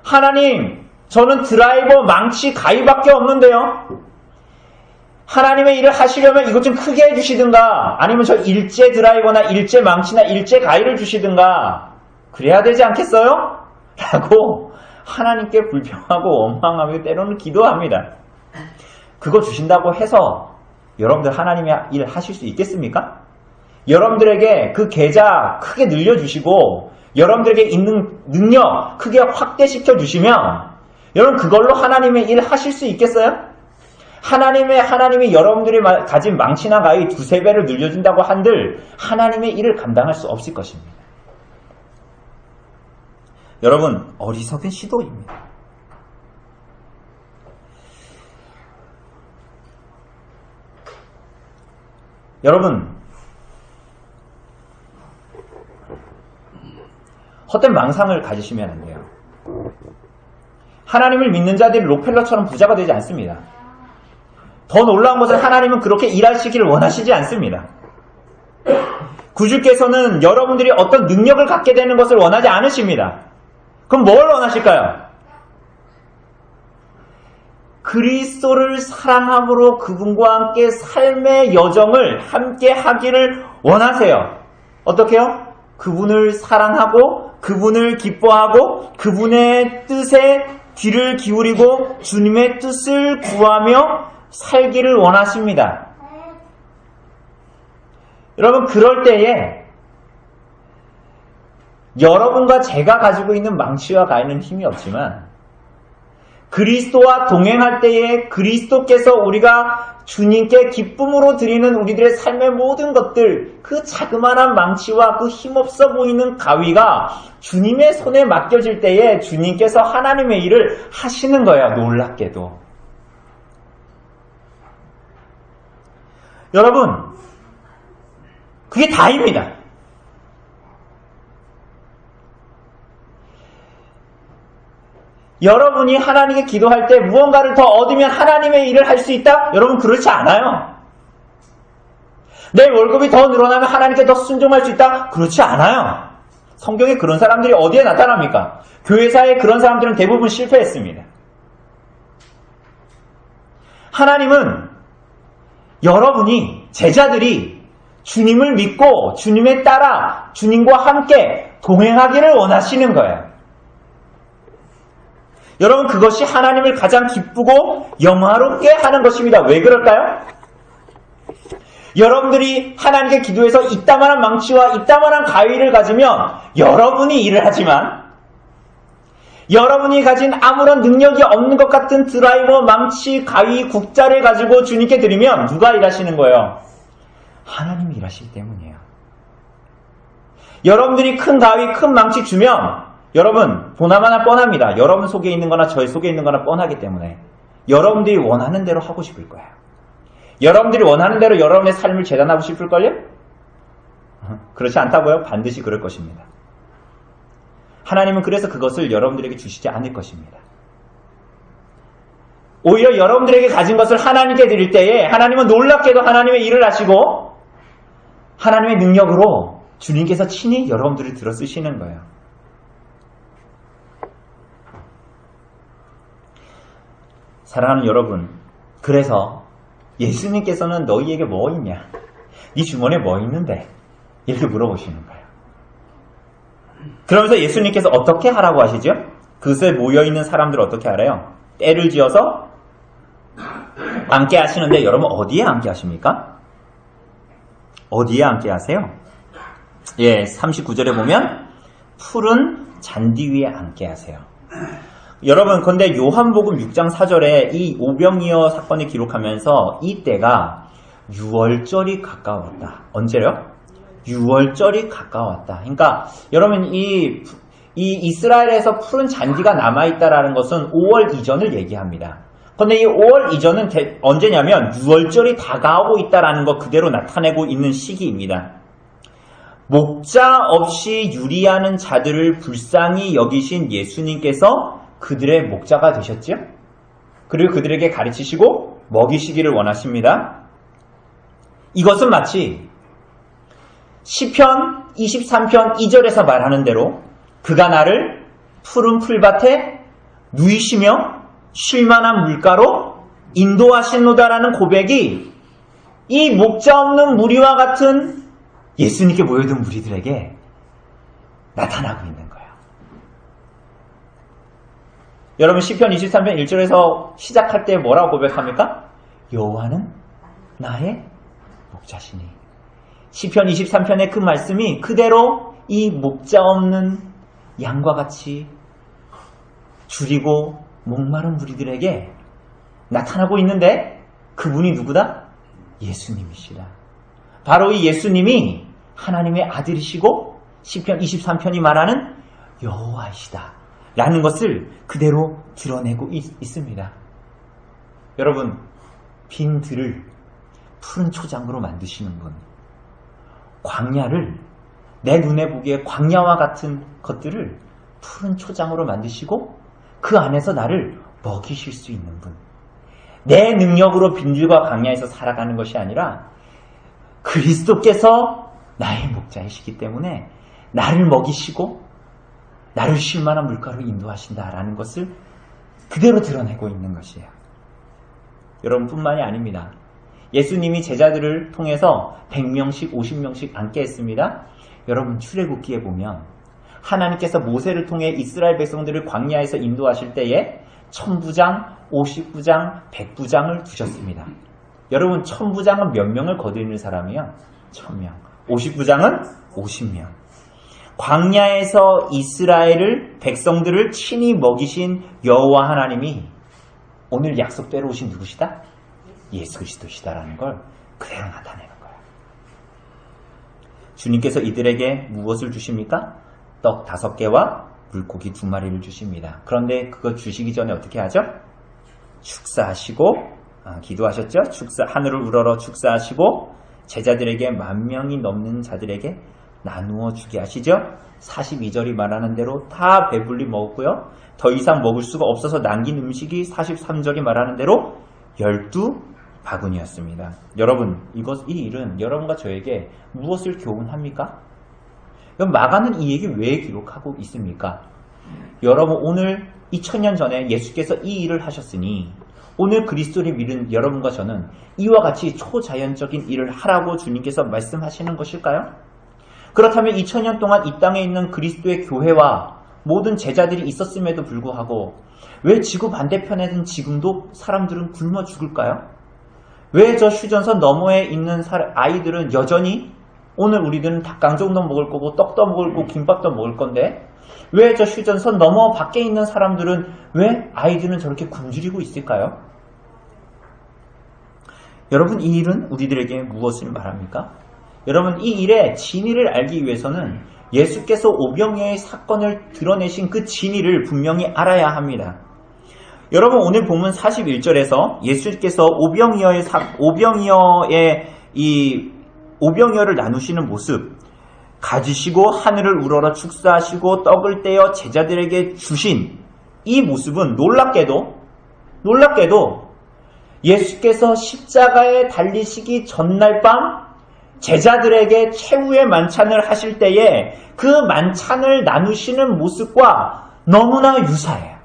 하나님, 저는 드라이버, 망치, 가위밖에 없는데요. 하나님의 일을 하시려면 이것 좀 크게 해주시든가, 아니면 저 일제 드라이버나 일제 망치나 일제 가위를 주시든가 그래야 되지 않겠어요? 라고 하나님께 불평하고 원망하며 때로는 기도합니다. 그거 주신다고 해서 여러분들 하나님의 일 하실 수 있겠습니까? 여러분들에게 그 계좌 크게 늘려주시고 여러분들에게 있는 능력 크게 확대시켜 주시면 여러분 그걸로 하나님의 일 하실 수 있겠어요? 하나님이 여러분들이 가진 망치나 가위 2-3배를 늘려준다고 한들 하나님의 일을 감당할 수 없을 것입니다. 여러분, 어리석은 시도입니다. 여러분, 헛된 망상을 가지시면 안 돼요. 하나님을 믿는 자들이 록펠러처럼 부자가 되지 않습니다. 더 놀라운 것은 하나님은 그렇게 일하시기를 원하시지 않습니다. 구주께서는 여러분들이 어떤 능력을 갖게 되는 것을 원하지 않으십니다. 그럼 뭘 원하실까요? 그리스도를 사랑함으로 그분과 함께 삶의 여정을 함께 하기를 원하세요. 어떻게요? 그분을 사랑하고 그분을 기뻐하고 그분의 뜻에 귀를 기울이고 주님의 뜻을 구하며 살기를 원하십니다. 여러분, 그럴 때에 여러분과 제가 가지고 있는 망치와 가위는 힘이 없지만 그리스도와 동행할 때에 그리스도께서 우리가 주님께 기쁨으로 드리는 우리들의 삶의 모든 것들, 그 자그마한 망치와 그 힘없어 보이는 가위가 주님의 손에 맡겨질 때에 주님께서 하나님의 일을 하시는 거예요. 놀랍게도. 여러분, 그게 다입니다. 여러분이 하나님께 기도할 때 무언가를 더 얻으면 하나님의 일을 할 수 있다? 여러분 그렇지 않아요. 내 월급이 더 늘어나면 하나님께 더 순종할 수 있다? 그렇지 않아요. 성경에 그런 사람들이 어디에 나타납니까? 교회사에 그런 사람들은 대부분 실패했습니다. 하나님은 여러분이, 제자들이 주님을 믿고 주님에 따라 주님과 함께 동행하기를 원하시는 거예요. 여러분 그것이 하나님을 가장 기쁘고 영화롭게 하는 것입니다. 왜 그럴까요? 여러분들이 하나님께 기도해서 이따만한 망치와 이따만한 가위를 가지면 여러분이 일을 하지만 여러분이 가진 아무런 능력이 없는 것 같은 드라이버, 망치, 가위, 국자를 가지고 주님께 드리면 누가 일하시는 거예요? 하나님이 일하시기 때문이에요. 여러분들이 큰 가위, 큰 망치 주면 여러분 보나마나 뻔합니다. 여러분 속에 있는 거나 저희 속에 있는 거나 뻔하기 때문에 여러분들이 원하는 대로 하고 싶을 거예요. 여러분들이 원하는 대로 여러분의 삶을 재단하고 싶을걸요? 그렇지 않다고요? 반드시 그럴 것입니다. 하나님은 그래서 그것을 여러분들에게 주시지 않을 것입니다. 오히려 여러분들에게 가진 것을 하나님께 드릴 때에 하나님은 놀랍게도 하나님의 일을 하시고 하나님의 능력으로 주님께서 친히 여러분들을 들어 쓰시는 거예요. 사랑하는 여러분, 그래서 예수님께서는 너희에게 뭐 있냐? 네 주머니에 뭐 있는데? 이렇게 물어보시는 거예요. 그러면서 예수님께서 어떻게 하라고 하시죠? 그것에 모여있는 사람들을 어떻게 하래요? 때를 지어서 앉게 하시는데 여러분 어디에 앉게 하십니까? 어디에 앉게 하세요? 예, 39절에 보면 푸른 잔디 위에 앉게 하세요. 여러분 근데 요한복음 6장 4절에 이 오병이어 사건을 기록하면서 이때가 6월절이 가까웠다. 언제요? 6월절이 가까웠다. 그러니까 여러분 이 이스라엘에서 푸른 잔디가 남아있다라는 것은 5월 이전을 얘기합니다. 그런데 이 5월 이전은 언제냐면 6월절이 다가오고 있다라는 것 그대로 나타내고 있는 시기입니다. 목자 없이 유리하는 자들을 불쌍히 여기신 예수님께서 그들의 목자가 되셨죠? 그리고 그들에게 가르치시고 먹이시기를 원하십니다. 이것은 마치 시편 23편 2절에서 말하는 대로 그가 나를 푸른 풀밭에 누이시며 쉴만한 물가로 인도하시노다라는 고백이 이 목자 없는 무리와 같은 예수님께 모여든 무리들에게 나타나고 있는 거예요. 여러분 시편 23편 1절에서 시작할 때 뭐라고 고백합니까? 여호와는 나의 목자시니. 시편 23편의 그 말씀이 그대로 이 목자 없는 양과 같이 줄이고 목마른 무리들에게 나타나고 있는데 그분이 누구다? 예수님이시다. 바로 이 예수님이 하나님의 아들이시고 시편 23편이 말하는 여호와이시다 라는 것을 그대로 드러내고 있습니다. 여러분 빈 들을 푸른 초장으로 만드시는 분, 광야를 내 눈에 보기에 광야와 같은 것들을 푸른 초장으로 만드시고 그 안에서 나를 먹이실 수 있는 분, 내 능력으로 빈들과 광야에서 살아가는 것이 아니라 그리스도께서 나의 목자이시기 때문에 나를 먹이시고 나를 쉴만한 물가로 인도하신다라는 것을 그대로 드러내고 있는 것이에요. 여러분뿐만이 아닙니다. 예수님이 제자들을 통해서 100명씩 50명씩 앉게 했습니다. 여러분 출애굽기에 보면 하나님께서 모세를 통해 이스라엘 백성들을 광야에서 인도하실 때에 1000부장, 50부장, 100부장을 두셨습니다. 여러분 1000부장은 몇 명을 거두는 사람이요? 1000명. 50부장은 50명. 광야에서 이스라엘을 백성들을 친히 먹이신 여호와 하나님이 오늘 약속대로 오신 누구시다? 예수 그리스도시다라는 걸 그대로 나타내는 거예요. 주님께서 이들에게 무엇을 주십니까? 떡 5개와 물고기 2마리를 주십니다. 그런데 그거 주시기 전에 어떻게 하죠? 축사하시고 기도하셨죠? 하늘을 우러러 축사하시고 제자들에게 10,000명이 넘는 자들에게 나누어 주게 하시죠. 42절이 말하는 대로 다 배불리 먹었고요. 더 이상 먹을 수가 없어서 남긴 음식이 43절이 말하는 대로 12바구니였습니다. 여러분, 이 일은 여러분과 저에게 무엇을 교훈합니까? 그럼 마가는 이 얘기 왜 기록하고 있습니까? 여러분, 오늘 2000년 전에 예수께서 이 일을 하셨으니 오늘 그리스도를 믿은 여러분과 저는 이와 같이 초자연적인 일을 하라고 주님께서 말씀하시는 것일까요? 그렇다면 2000년 동안 이 땅에 있는 그리스도의 교회와 모든 제자들이 있었음에도 불구하고 왜 지구 반대편에는 지금도 사람들은 굶어 죽을까요? 왜 저 휴전선 너머에 있는 아이들은 여전히 오늘 우리들은 닭강정도 먹을 거고 떡도 먹을 거고 김밥도 먹을 건데 왜 저 휴전선 너머 밖에 있는 사람들은 왜 아이들은 저렇게 굶주리고 있을까요? 여러분, 이 일은 우리들에게 무엇을 말합니까? 여러분, 이 일의 진위를 알기 위해서는 예수께서 오병이어의 사건을 드러내신 그 진위를 분명히 알아야 합니다. 여러분, 오늘 본문 41절에서 예수께서 오병이어를 나누시는 모습, 가지시고 하늘을 우러러 축사하시고 떡을 떼어 제자들에게 주신 이 모습은 놀랍게도 예수께서 십자가에 달리시기 전날 밤 제자들에게 최후의 만찬을 하실 때에 그 만찬을 나누시는 모습과 너무나 유사해요.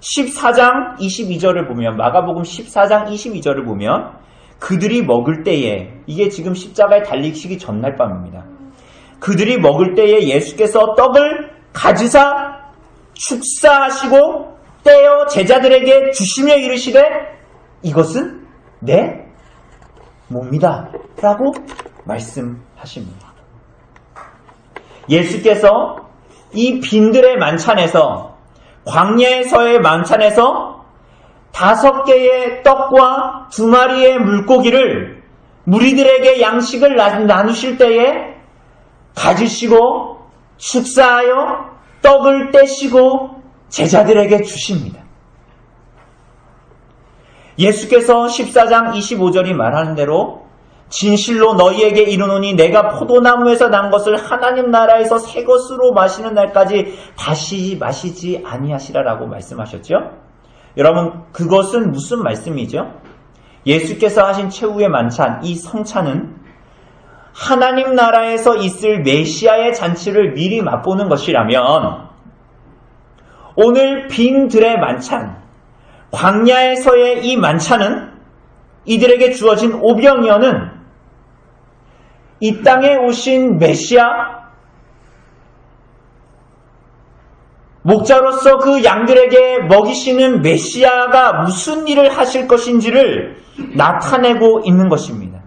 14장 22절을 보면, 마가복음 14장 22절을 보면 그들이 먹을 때에, 이게 지금 십자가에 달리시기 전날 밤입니다. 그들이 먹을 때에 예수께서 떡을 가지사 축사하시고 떼어 제자들에게 주시며 이르시되 이것은 내 몸이다 라고 말씀하십니다. 예수께서 이 빈들의 만찬에서, 광야에서의 만찬에서 5개의 떡과 2마리의 물고기를 무리들에게 양식을 나누실 때에 가지시고 축사하여 떡을 떼시고 제자들에게 주십니다. 예수께서 14장 25절이 말하는 대로 진실로 너희에게 이르노니 내가 포도나무에서 난 것을 하나님 나라에서 새 것으로 마시는 날까지 다시 마시지 아니하시라라고 말씀하셨죠. 여러분, 그것은 무슨 말씀이죠? 예수께서 하신 최후의 만찬, 이 성찬은 하나님 나라에서 있을 메시아의 잔치를 미리 맛보는 것이라면 오늘 빈들의 만찬, 광야에서의 이 만찬은, 이들에게 주어진 오병이어는 이 땅에 오신 메시아, 목자로서 그 양들에게 먹이시는 메시아가 무슨 일을 하실 것인지를 나타내고 있는 것입니다.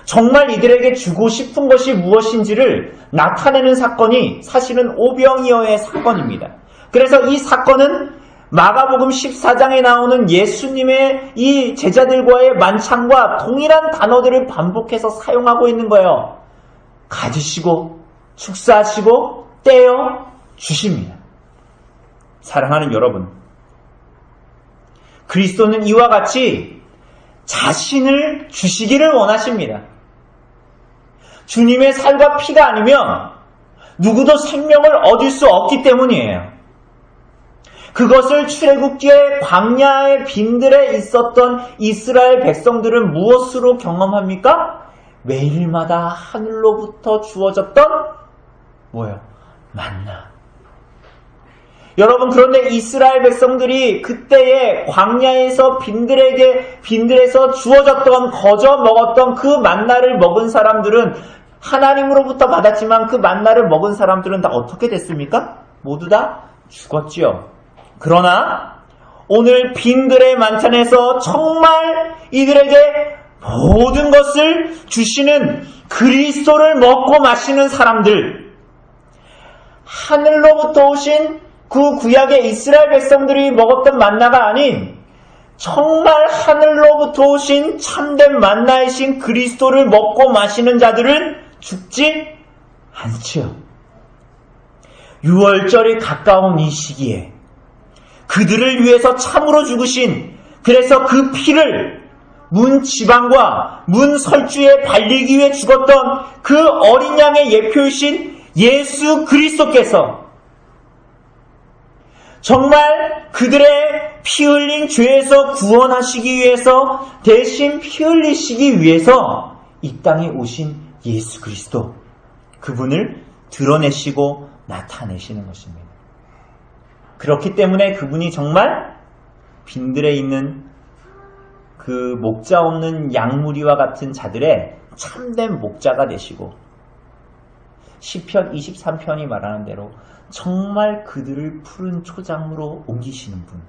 정말 이들에게 주고 싶은 것이 무엇인지를 나타내는 사건이 사실은 오병이어의 사건입니다. 그래서 이 사건은 마가복음 14장에 나오는 예수님의 이 제자들과의 만찬과 동일한 단어들을 반복해서 사용하고 있는 거예요. 가지시고 축사하시고 떼어 주십니다. 사랑하는 여러분, 그리스도는 이와 같이 자신을 주시기를 원하십니다. 주님의 살과 피가 아니면 누구도 생명을 얻을 수 없기 때문이에요. 그것을 출애굽기의 광야의 빈들에 있었던 이스라엘 백성들은 무엇으로 경험합니까? 매일마다 하늘로부터 주어졌던 만나. 여러분, 그런데 이스라엘 백성들이 그때의 광야에서 빈들에서 주어졌던, 거저 먹었던 그 만나를 먹은 사람들은 하나님으로부터 받았지만 그 만나를 먹은 사람들은 다 어떻게 됐습니까? 모두 다 죽었지요. 그러나 오늘 빈들의 만찬에서 정말 이들에게 모든 것을 주시는 그리스도를 먹고 마시는 사람들, 하늘로부터 오신 그 구약의 이스라엘 백성들이 먹었던 만나가 아닌 정말 하늘로부터 오신 참된 만나이신 그리스도를 먹고 마시는 자들은 죽지 않지요. 유월절이 가까운 이 시기에 그들을 위해서 참으로 죽으신, 그래서 그 피를 문 지방과 문 설주에 발리기 위해 죽었던 그 어린 양의 예표이신 예수 그리스도께서 정말 그들의 피 흘린 죄에서 구원하시기 위해서 대신 피 흘리시기 위해서 이 땅에 오신 예수 그리스도, 그분을 드러내시고 나타내시는 것입니다. 그렇기 때문에 그분이 정말 빈들에 있는 그 목자 없는 양무리와 같은 자들의 참된 목자가 되시고, 시편 23편이 말하는 대로 정말 그들을 푸른 초장으로 옮기시는 분.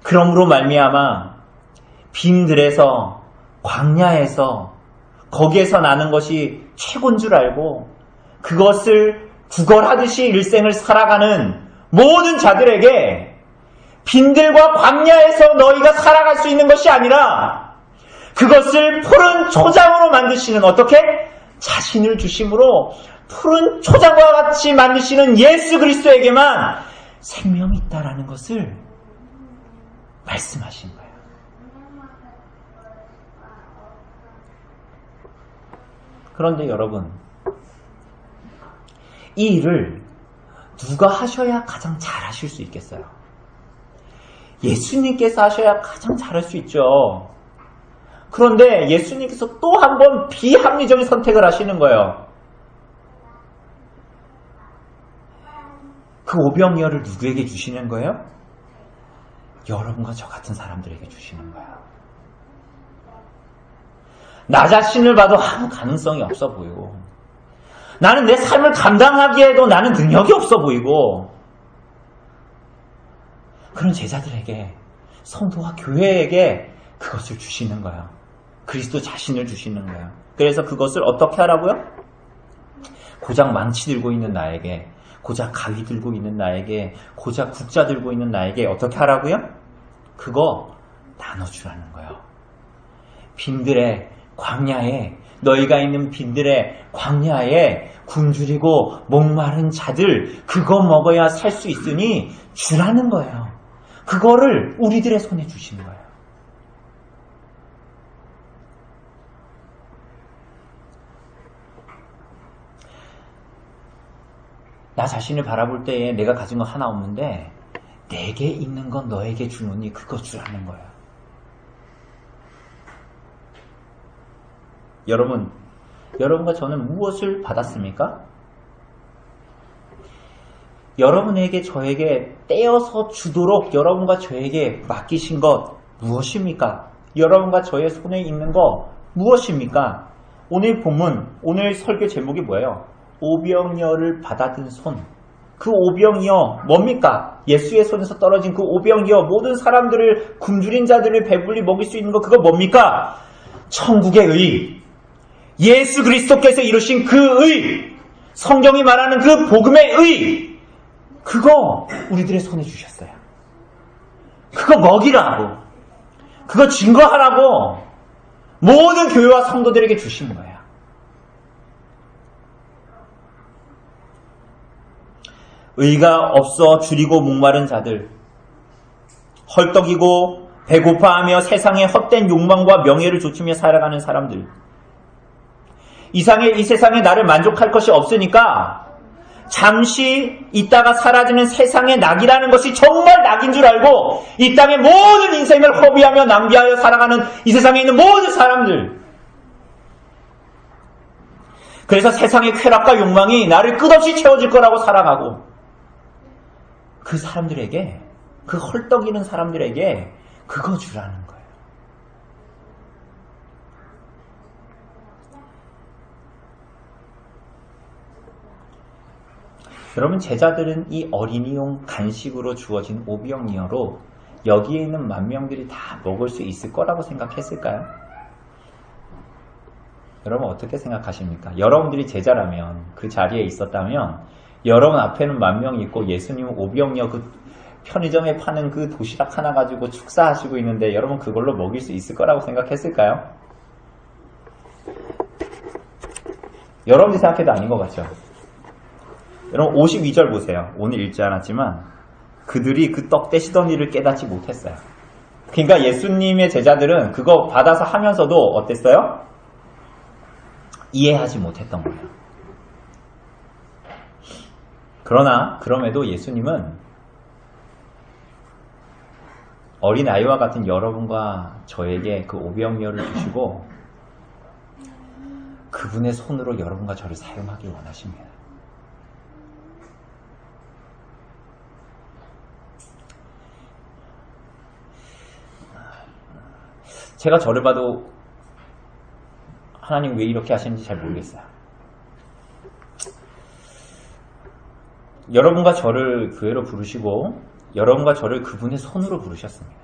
그러므로 말미암아 빈들에서, 광야에서, 거기에서 나는 것이 최고인 줄 알고 그것을 구걸하듯이 일생을 살아가는 모든 자들에게 빈들과 광야에서 너희가 살아갈 수 있는 것이 아니라 그것을 푸른 초장으로 만드시는, 어떻게? 자신을 주심으로 푸른 초장과 같이 만드시는 예수 그리스도에게만 생명이 있다라는 것을 말씀하신 거예요. 그런데 여러분, 이 일을 누가 하셔야 가장 잘하실 수 있겠어요? 예수님께서 하셔야 가장 잘할 수 있죠. 그런데 예수님께서 또 한 번 비합리적인 선택을 하시는 거예요. 그 오병이어를 누구에게 주시는 거예요? 여러분과 저 같은 사람들에게 주시는 거예요. 나 자신을 봐도 아무 가능성이 없어 보이고, 나는 내 삶을 감당하기에도 나는 능력이 없어 보이고, 그런 제자들에게, 성도와 교회에게 그것을 주시는 거예요. 그리스도 자신을 주시는 거예요. 그래서 그것을 어떻게 하라고요? 고작 망치 들고 있는 나에게, 고작 가위 들고 있는 나에게, 고작 국자 들고 있는 나에게 어떻게 하라고요? 그거 나눠주라는 거예요. 빈들의 광야에, 너희가 있는 빈들의 광야에 굶주리고 목마른 자들, 그거 먹어야 살 수 있으니 주라는 거예요. 그거를 우리들의 손에 주시는 거예요. 나 자신을 바라볼 때에 내가 가진 거 하나 없는데 내게 있는 건 너에게 주노니 그거 주라는 거예요. 여러분과 저는 무엇을 받았습니까? 여러분에게 저에게 떼어서 주도록 여러분과 저에게 맡기신 것 무엇입니까? 여러분과 저의 손에 있는 것 무엇입니까? 오늘 본문, 오늘 설교 제목이 뭐예요? 오병이어를 받아든 손. 그 오병이어 뭡니까? 예수의 손에서 떨어진 그 오병이어, 모든 사람들을, 굶주린 자들을 배불리 먹일 수 있는 거, 그거 뭡니까? 천국의 의. 예수 그리스도께서 이루신 그 의, 성경이 말하는 그 복음의 의, 그거 우리들의 손에 주셨어요. 그거 먹이라고, 그거 증거하라고 모든 교회와 성도들에게 주신 거예요. 의가 없어 줄이고 목마른 자들, 헐떡이고 배고파하며 세상의 헛된 욕망과 명예를 좇으며 살아가는 사람들, 이 세상에 나를 만족할 것이 없으니까 잠시 있다가 사라지는 세상의 낙이라는 것이 정말 낙인 줄 알고 이 땅의 모든 인생을 허비하며 낭비하여 살아가는 이 세상에 있는 모든 사람들, 그래서 세상의 쾌락과 욕망이 나를 끝없이 채워줄 거라고 살아가고, 그 사람들에게, 그 헐떡이는 사람들에게 그거 주라는 거예요. 여러분, 제자들은 이 어린이용 간식으로 주어진 오병이어로 여기에 있는 만명들이 다 먹을 수 있을 거라고 생각했을까요? 여러분 어떻게 생각하십니까? 여러분들이 제자라면, 그 자리에 있었다면 여러분 앞에는 만명이 있고 예수님은 오병이어, 그 편의점에 파는 그 도시락 하나 가지고 축사하시고 있는데 여러분 그걸로 먹일 수 있을 거라고 생각했을까요? 여러분이 생각해도 아닌 것 같죠? 여러분 52절 보세요. 오늘 읽지 않았지만 그들이 그 떡 떼시던 일을 깨닫지 못했어요. 그러니까 예수님의 제자들은 그거 받아서 하면서도 어땠어요? 이해하지 못했던 거예요. 그러나 그럼에도 예수님은 어린아이와 같은 여러분과 저에게 그 오병이어를 주시고 그분의 손으로 여러분과 저를 사용하길 원하십니다. 제가 저를 봐도 하나님 왜 이렇게 하시는지 잘 모르겠어요. 여러분과 저를 교회로 부르시고 여러분과 저를 그분의 손으로 부르셨습니다.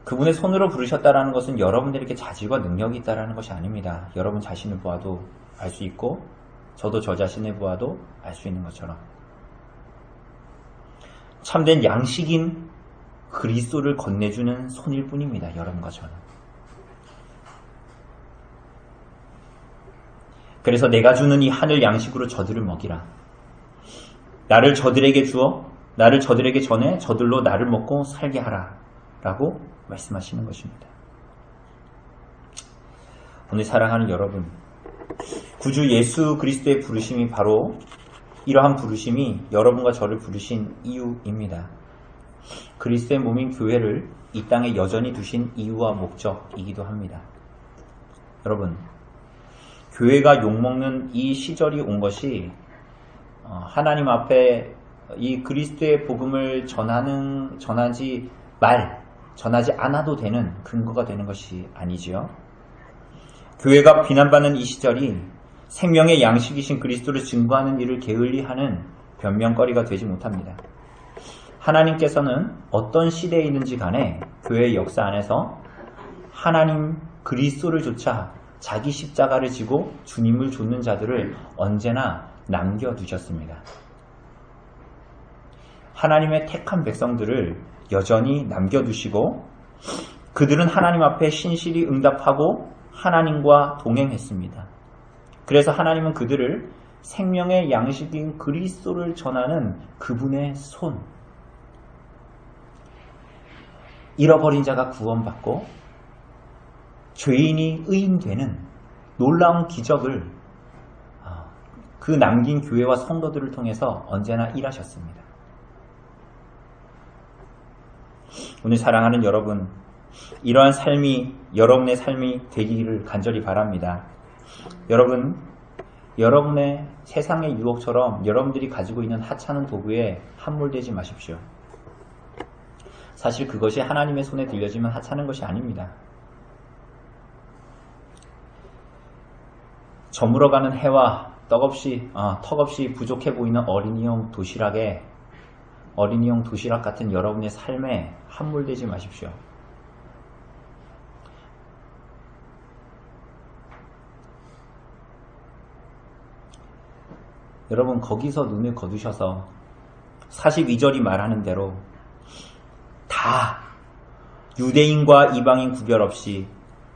그분의 손으로 부르셨다는 것은 여러분들에게 자질과 능력이 있다는 것이 아닙니다. 여러분 자신을 보아도 알 수 있고 저도 저 자신을 보아도 알 수 있는 것처럼 참된 양식인 그리스도를 건네주는 손일 뿐입니다. 여러분과 저는. 그래서 내가 주는 이 하늘 양식으로 저들을 먹이라. 나를 저들에게 주어 나를 저들에게 전해 저들로 나를 먹고 살게 하라 라고 말씀하시는 것입니다. 오늘 사랑하는 여러분, 구주 예수 그리스도의 부르심이 바로 이러한 부르심이 여러분과 저를 부르신 이유입니다. 그리스도의 몸인 교회를 이 땅에 여전히 두신 이유와 목적이기도 합니다. 여러분, 교회가 욕먹는 이 시절이 온 것이 하나님 앞에 이 그리스도의 복음을 전하지 않아도 되는 근거가 되는 것이 아니지요. 교회가 비난받는 이 시절이 생명의 양식이신 그리스도를 증거하는 일을 게을리하는 변명거리가 되지 못합니다. 하나님께서는 어떤 시대에 있는지 간에 교회의 역사 안에서 하나님 그리스도를 조차 자기 십자가를 지고 주님을 좇는 자들을 언제나 남겨두셨습니다. 하나님의 택한 백성들을 여전히 남겨두시고 그들은 하나님 앞에 신실히 응답하고 하나님과 동행했습니다. 그래서 하나님은 그들을 생명의 양식인 그리스도를 전하는 그분의 손, 잃어버린 자가 구원받고 죄인이 의인되는 놀라운 기적을 그 남긴 교회와 성도들을 통해서 언제나 일하셨습니다. 오늘 사랑하는 여러분, 이러한 삶이 여러분의 삶이 되기를 간절히 바랍니다. 여러분, 여러분의 세상의 유혹처럼 여러분들이 가지고 있는 하찮은 도구에 함몰되지 마십시오. 사실 그것이 하나님의 손에 들려지면 하찮은 것이 아닙니다. 저물어가는 해와 턱없이 부족해 보이는 어린이용 도시락 같은 여러분의 삶에 함몰되지 마십시오. 여러분, 거기서 눈을 거두셔서 42절이 말하는 대로 다 유대인과 이방인 구별 없이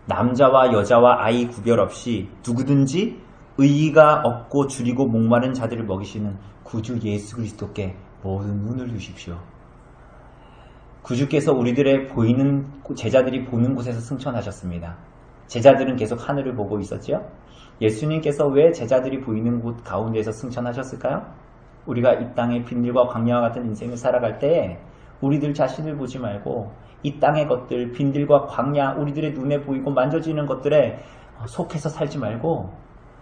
남자와 여자와 아이 구별 없이 누구든지 의의가 없고 줄이고 목마른 자들을 먹이시는 구주 예수 그리스도께 모든 눈을 두십시오. 구주께서 우리들의 제자들이 보는 곳에서 승천하셨습니다. 제자들은 계속 하늘을 보고 있었죠. 예수님께서 왜 제자들이 보이는 곳 가운데에서 승천하셨을까요? 우리가 이 땅의 빈들과 광야와 같은 인생을 살아갈 때 우리들 자신을 보지 말고 이 땅의 것들, 빈들과 광야, 우리들의 눈에 보이고 만져지는 것들에 속해서 살지 말고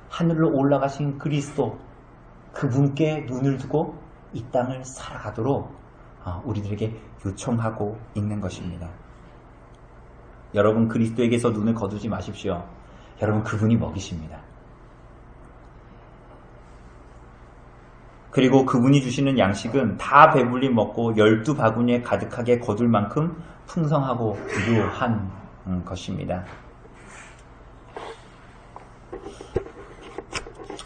하늘로 올라가신 그리스도, 그분께 눈을 두고 이 땅을 살아가도록 우리들에게 요청하고 있는 것입니다. 여러분, 그리스도에게서 눈을 거두지 마십시오. 여러분, 그분이 먹이십니다. 그리고 그분이 주시는 양식은 다 배불리 먹고 12바구니에 가득하게 거둘 만큼 풍성하고 유효한 것입니다.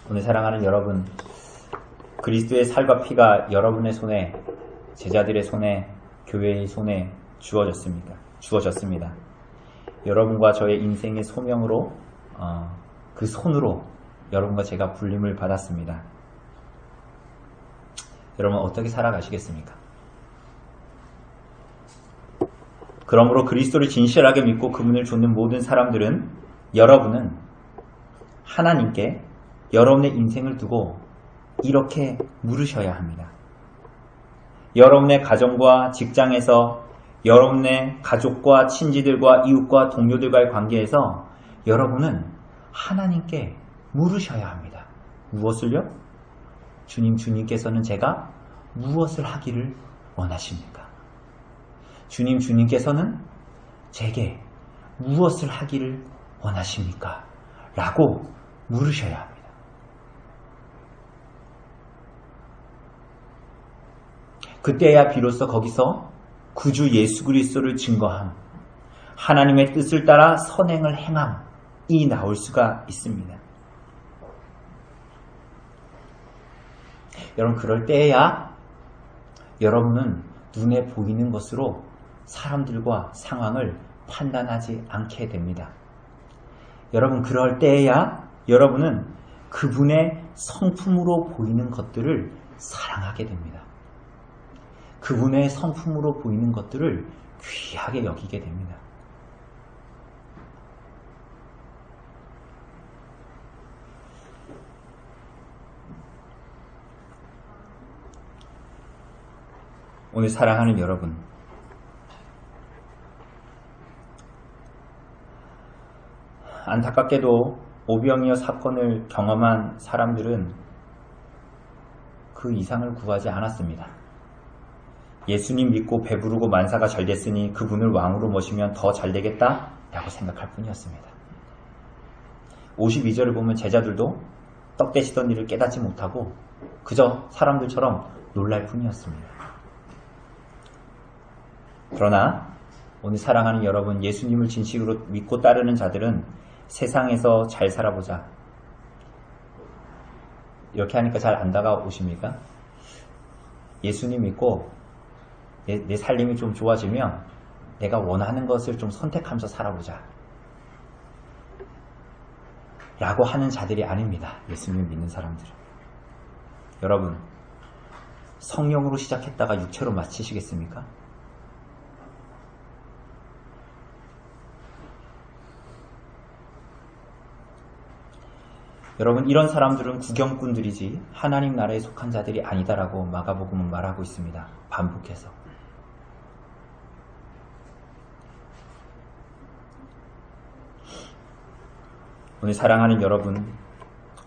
오늘 사랑하는 여러분, 그리스도의 살과 피가 여러분의 손에, 제자들의 손에, 교회의 손에 주어졌습니다. 여러분과 저의 인생의 소명으로 그 손으로 여러분과 제가 불림을 받았습니다. 여러분, 어떻게 살아가시겠습니까? 그러므로 그리스도를 진실하게 믿고 그분을 좇는 모든 사람들은 여러분은 하나님께 여러분의 인생을 두고 이렇게 물으셔야 합니다. 여러분의 가정과 직장에서 여러분의 가족과 친지들과 이웃과 동료들과의 관계에서 여러분은 하나님께 물으셔야 합니다. 무엇을요? 주님께서는 제가 무엇을 하기를 원하십니까? 주님께서는 제게 무엇을 하기를 원하십니까? 라고 물으셔야 합니다. 그때야 비로소 거기서 구주 예수 그리스도를 증거함, 하나님의 뜻을 따라 선행을 행함이 나올 수가 있습니다. 여러분, 그럴 때야 여러분은 눈에 보이는 것으로 사람들과 상황을 판단하지 않게 됩니다. 여러분, 그럴 때야 여러분은 그분의 성품으로 보이는 것들을 사랑하게 됩니다. 그분의 성품으로 보이는 것들을 귀하게 여기게 됩니다. 오늘 사랑하는 여러분, 안타깝게도 오병이어 사건을 경험한 사람들은 그 이상을 구하지 않았습니다. 예수님 믿고 배부르고 만사가 잘 됐으니 그분을 왕으로 모시면 더 잘 되겠다 라고 생각할 뿐이었습니다. 52절을 보면 제자들도 떡 대시던 일을 깨닫지 못하고 그저 사람들처럼 놀랄 뿐이었습니다. 그러나 오늘 사랑하는 여러분, 예수님을 진실로 믿고 따르는 자들은 세상에서 잘 살아보자, 이렇게 하니까 잘 안 다가오십니까? 예수님 믿고 내 살림이 좀 좋아지면 내가 원하는 것을 좀 선택하면서 살아보자 라고 하는 자들이 아닙니다. 예수님 믿는 사람들은. 여러분, 성령으로 시작했다가 육체로 마치시겠습니까? 여러분, 이런 사람들은 구경꾼들이지 하나님 나라에 속한 자들이 아니다라고 마가복음은 말하고 있습니다. 반복해서. 오늘 사랑하는 여러분,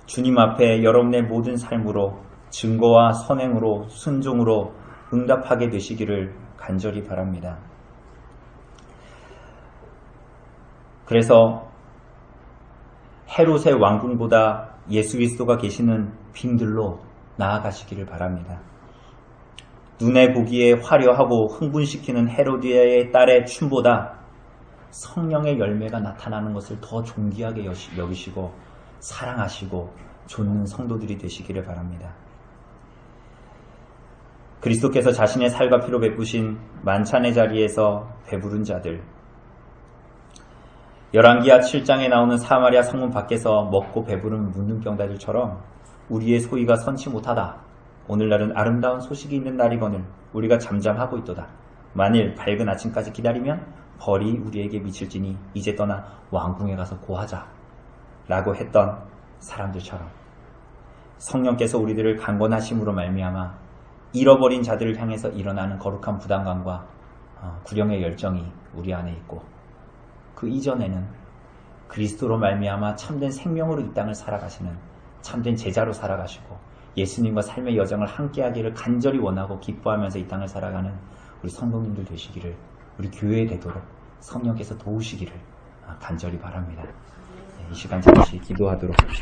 주님 앞에 여러분의 모든 삶으로 증거와 선행으로 순종으로 응답하게 되시기를 간절히 바랍니다. 그래서 헤롯의 왕궁보다 예수 그리스도가 계시는 빈들로 나아가시기를 바랍니다. 눈에 보기에 화려하고 흥분시키는 헤로디아의 딸의 춤보다 성령의 열매가 나타나는 것을 더 존귀하게 여기시고 사랑하시고 좇는 성도들이 되시기를 바랍니다. 그리스도께서 자신의 살과 피로 베푸신 만찬의 자리에서 배부른 자들, 열왕기하 7장에 나오는 사마리아 성문 밖에서 먹고 배부른 문둥병자들처럼 우리의 소위가 선치 못하다. 오늘날은 아름다운 소식이 있는 날이거늘 우리가 잠잠하고 있도다. 만일 밝은 아침까지 기다리면 벌이 우리에게 미칠지니 이제 떠나 왕궁에 가서 고하자 라고 했던 사람들처럼 성령께서 우리들을 강권하심으로 말미암아 잃어버린 자들을 향해서 일어나는 거룩한 부담감과 구령의 열정이 우리 안에 있고, 그 이전에는 그리스도로 말미암아 참된 생명으로 이 땅을 살아가시는 참된 제자로 살아가시고 예수님과 삶의 여정을 함께하기를 간절히 원하고 기뻐하면서 이 땅을 살아가는 우리 성도님들 되시기를, 우리 교회 되도록 성령께서 도우시기를 간절히 바랍니다. 이 시간 잠시 기도하도록 합시다.